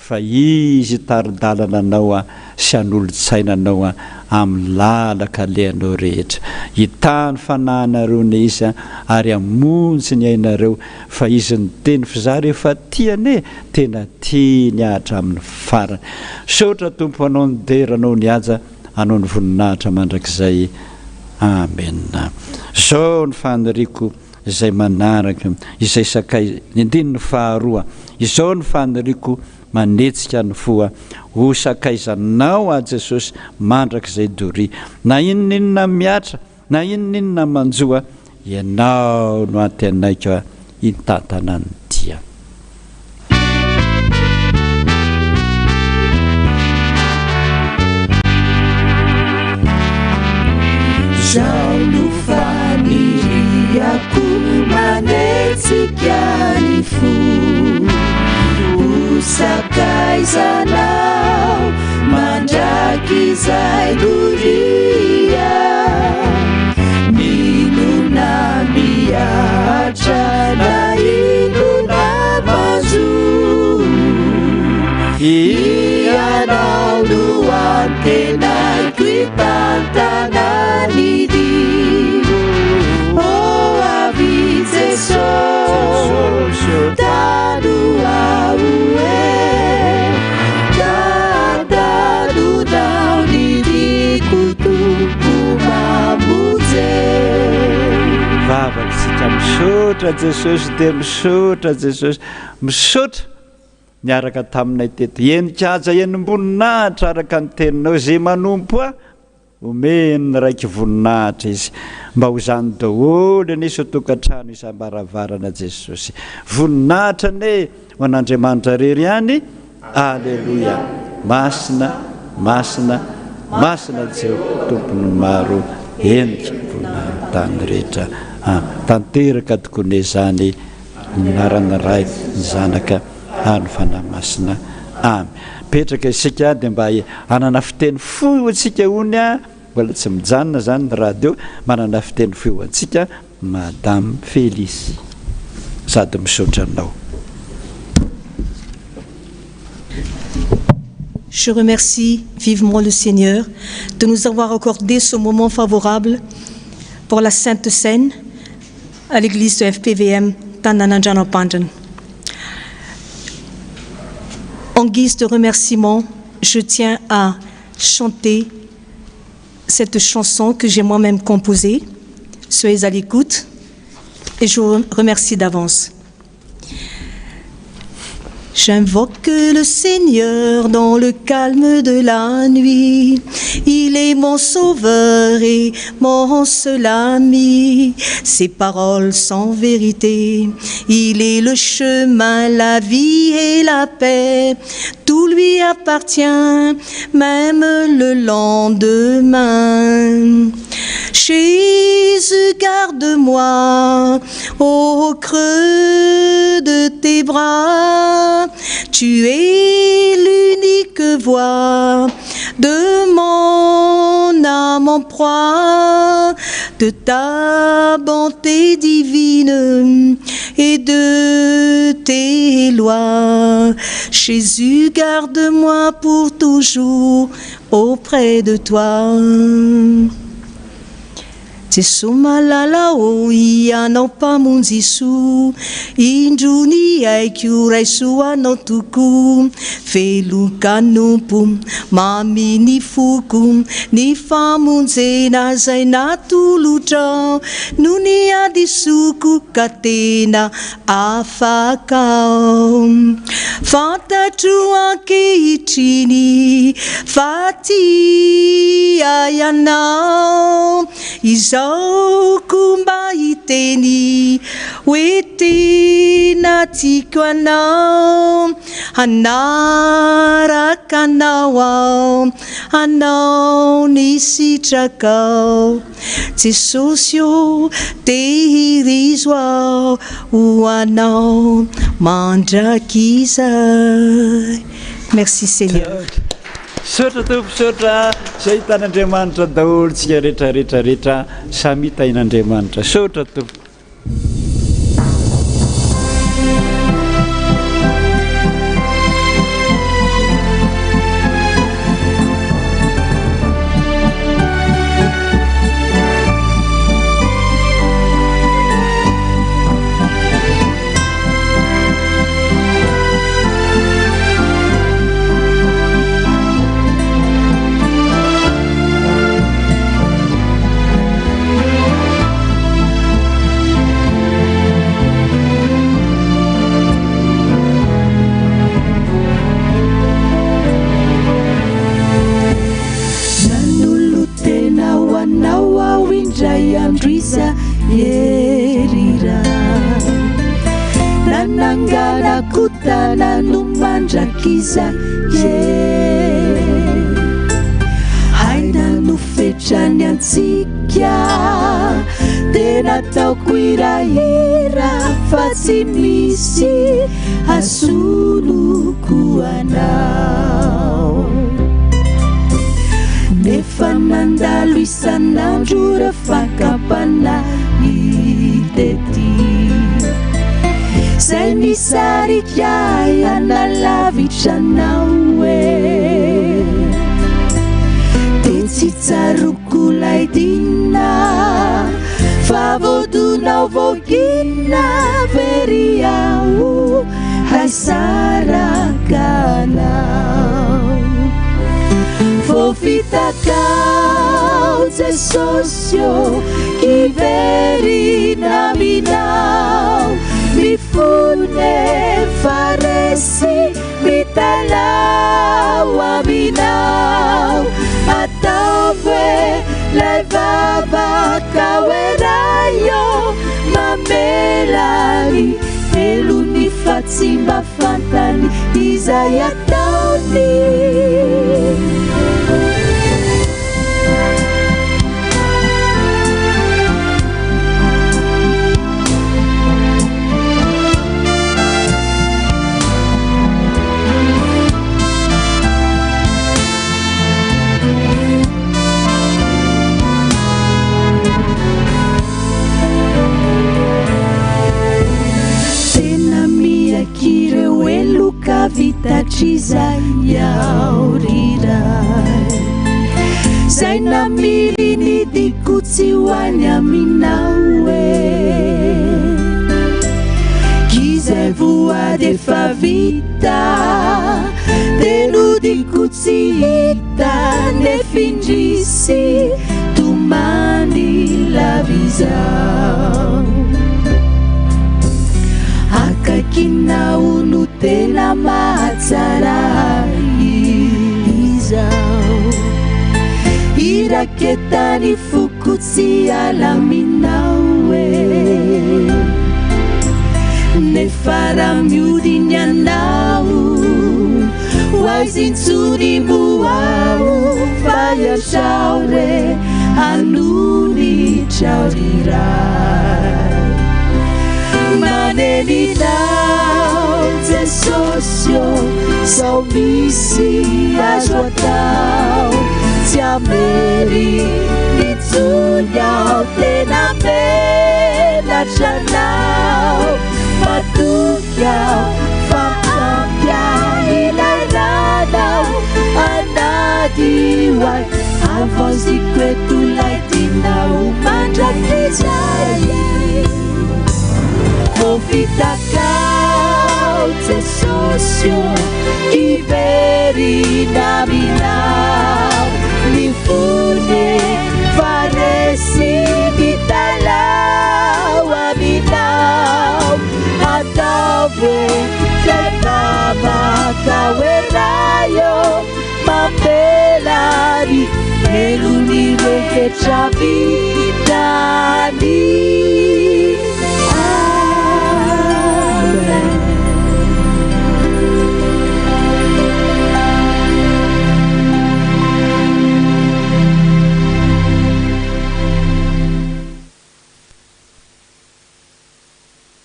fa izy taridalana anao sy an'olon-tsainanao amin'ny lalaka alehanao rehetra hitany fanahynareo ny izy ary amonjy ny ainareo fa izy ny teny fizary efa tiane tena tiany ahatra amin'ny farany. Saotra Tompo anao ny deranao ny aja anao ny voninahitra mandrakizay amen. Zao ny faniriko izay manaraka izay sakay ny andiny ny faharoa izao ny faniriko manetsika ny foa ho sakaizanao a Jesosy mandrakizay dory na inon'inona miatra na inon'inona manjoa ianao no antanaika hitantana ny dia. Zao no faniriako manetsika ny fo sakaizanao mandrakizay doria minona miatra na inona mazo ianao no antenaiko hitantanany di o avy Jesosy taloha vavakitsika misaotra Jesosy dia misaotra Jesosy misaotra niaraka taminay teto enikaja enim-boninahitra araka ny teninao zay manompo omeny raiky voninahitra izy mba ho zany daholo nisy tokantrano isam-baravarana Jesosy voninahitra ne ho an'Andriamanitra rery ihany. Alleluia. masina masina masina Jehovah tompony maro endrikona tany rehetra tanteraka tokoa zany narana ray ny zanaka any fanahy masina amy petraka isika dia mba anana fiteny fohy antsika ony mbola tsy mijanona zany ny radio manana fiteny fohy antsika Madame Félicie sady misaotra anao. Je remercie vivement le Seigneur de nous avoir accordé ce moment favorable pour la Sainte Seine à l'église de FPVM Tanananjanapanjan. En guise de remerciement, je tiens à chanter cette chanson que j'ai moi-même composée. Soyez à l'écoute et je vous remercie d'avance. J'invoque le Seigneur dans le calme de la nuit. Il est mon sauveur et mon seul ami. Ses paroles sont vérité. Il est le chemin, la vie et la paix. Tout lui appartient, même le lendemain. Jésus, garde-moi au creux de tes bras. Tu es l'unique voix de mon âme en proie, de ta bonté divine et de tes lois. Jésus, garde-moi pour toujours auprès de toi. Jesu malala o ianao mpamonjy Iso, indrony aiko raiso anao toko, feloka nompo mami ny foko, ny famonjena zay natolotrao, no ny adisoko ka tena afakao. Fantatro ankehitriny fa tia ianao, izao mba hiteny hoe tena tiako anao, hanaraka anao aho, anao ny sitrakao. Jesosy o tehirizo aho ho anao mandrakizay. Merci Seigneur. Sotra tompo sotra zay hitan'Andriamanitra daholo tsika rehetra samy hitain'Andriamanitra. Sotra tompo. Yerira nanangana kutana numandrakiza haina nufetrany antsika tena taoko irahira fa tsy misy asoloko anao. Nefa nandalo isan'andro refakapana itety, zay misarika analavitra anao e, de tsy tsaroko lay dina fa vodunao vogina very aho haisarakanao. Fofitakao Jesosy o kivery naminao, mifune faresy mitalao aminao, ataove lay vavaka oeraio mamelany elony fa tsy mba fantany izay ataony. chizayaurirai Zaina milini dikutsiwanya minawe Kizai voa de favita Tenu dikutsita ne fingisi Tumani la visão Akakina unu tena matsarai izao Iraketani fukutsi alaminawe Ne faramiudi nyanau Waizintsuni muau Faya shaure Anuni chaurirai Manelinau Ze sosio Sau misi ajoatau Siameri Nitsunyau Tena mena chanau Matukiau Fahampiau Ilairanau Anadiwai A voz de Quetulai Tinau Mandrakizai Confita kau Te sosio Iberi Naminau Mifune Faresi Vitalau Aminau Atauve Te mama Kawerayo Mapelari Eluni Veke Chavitani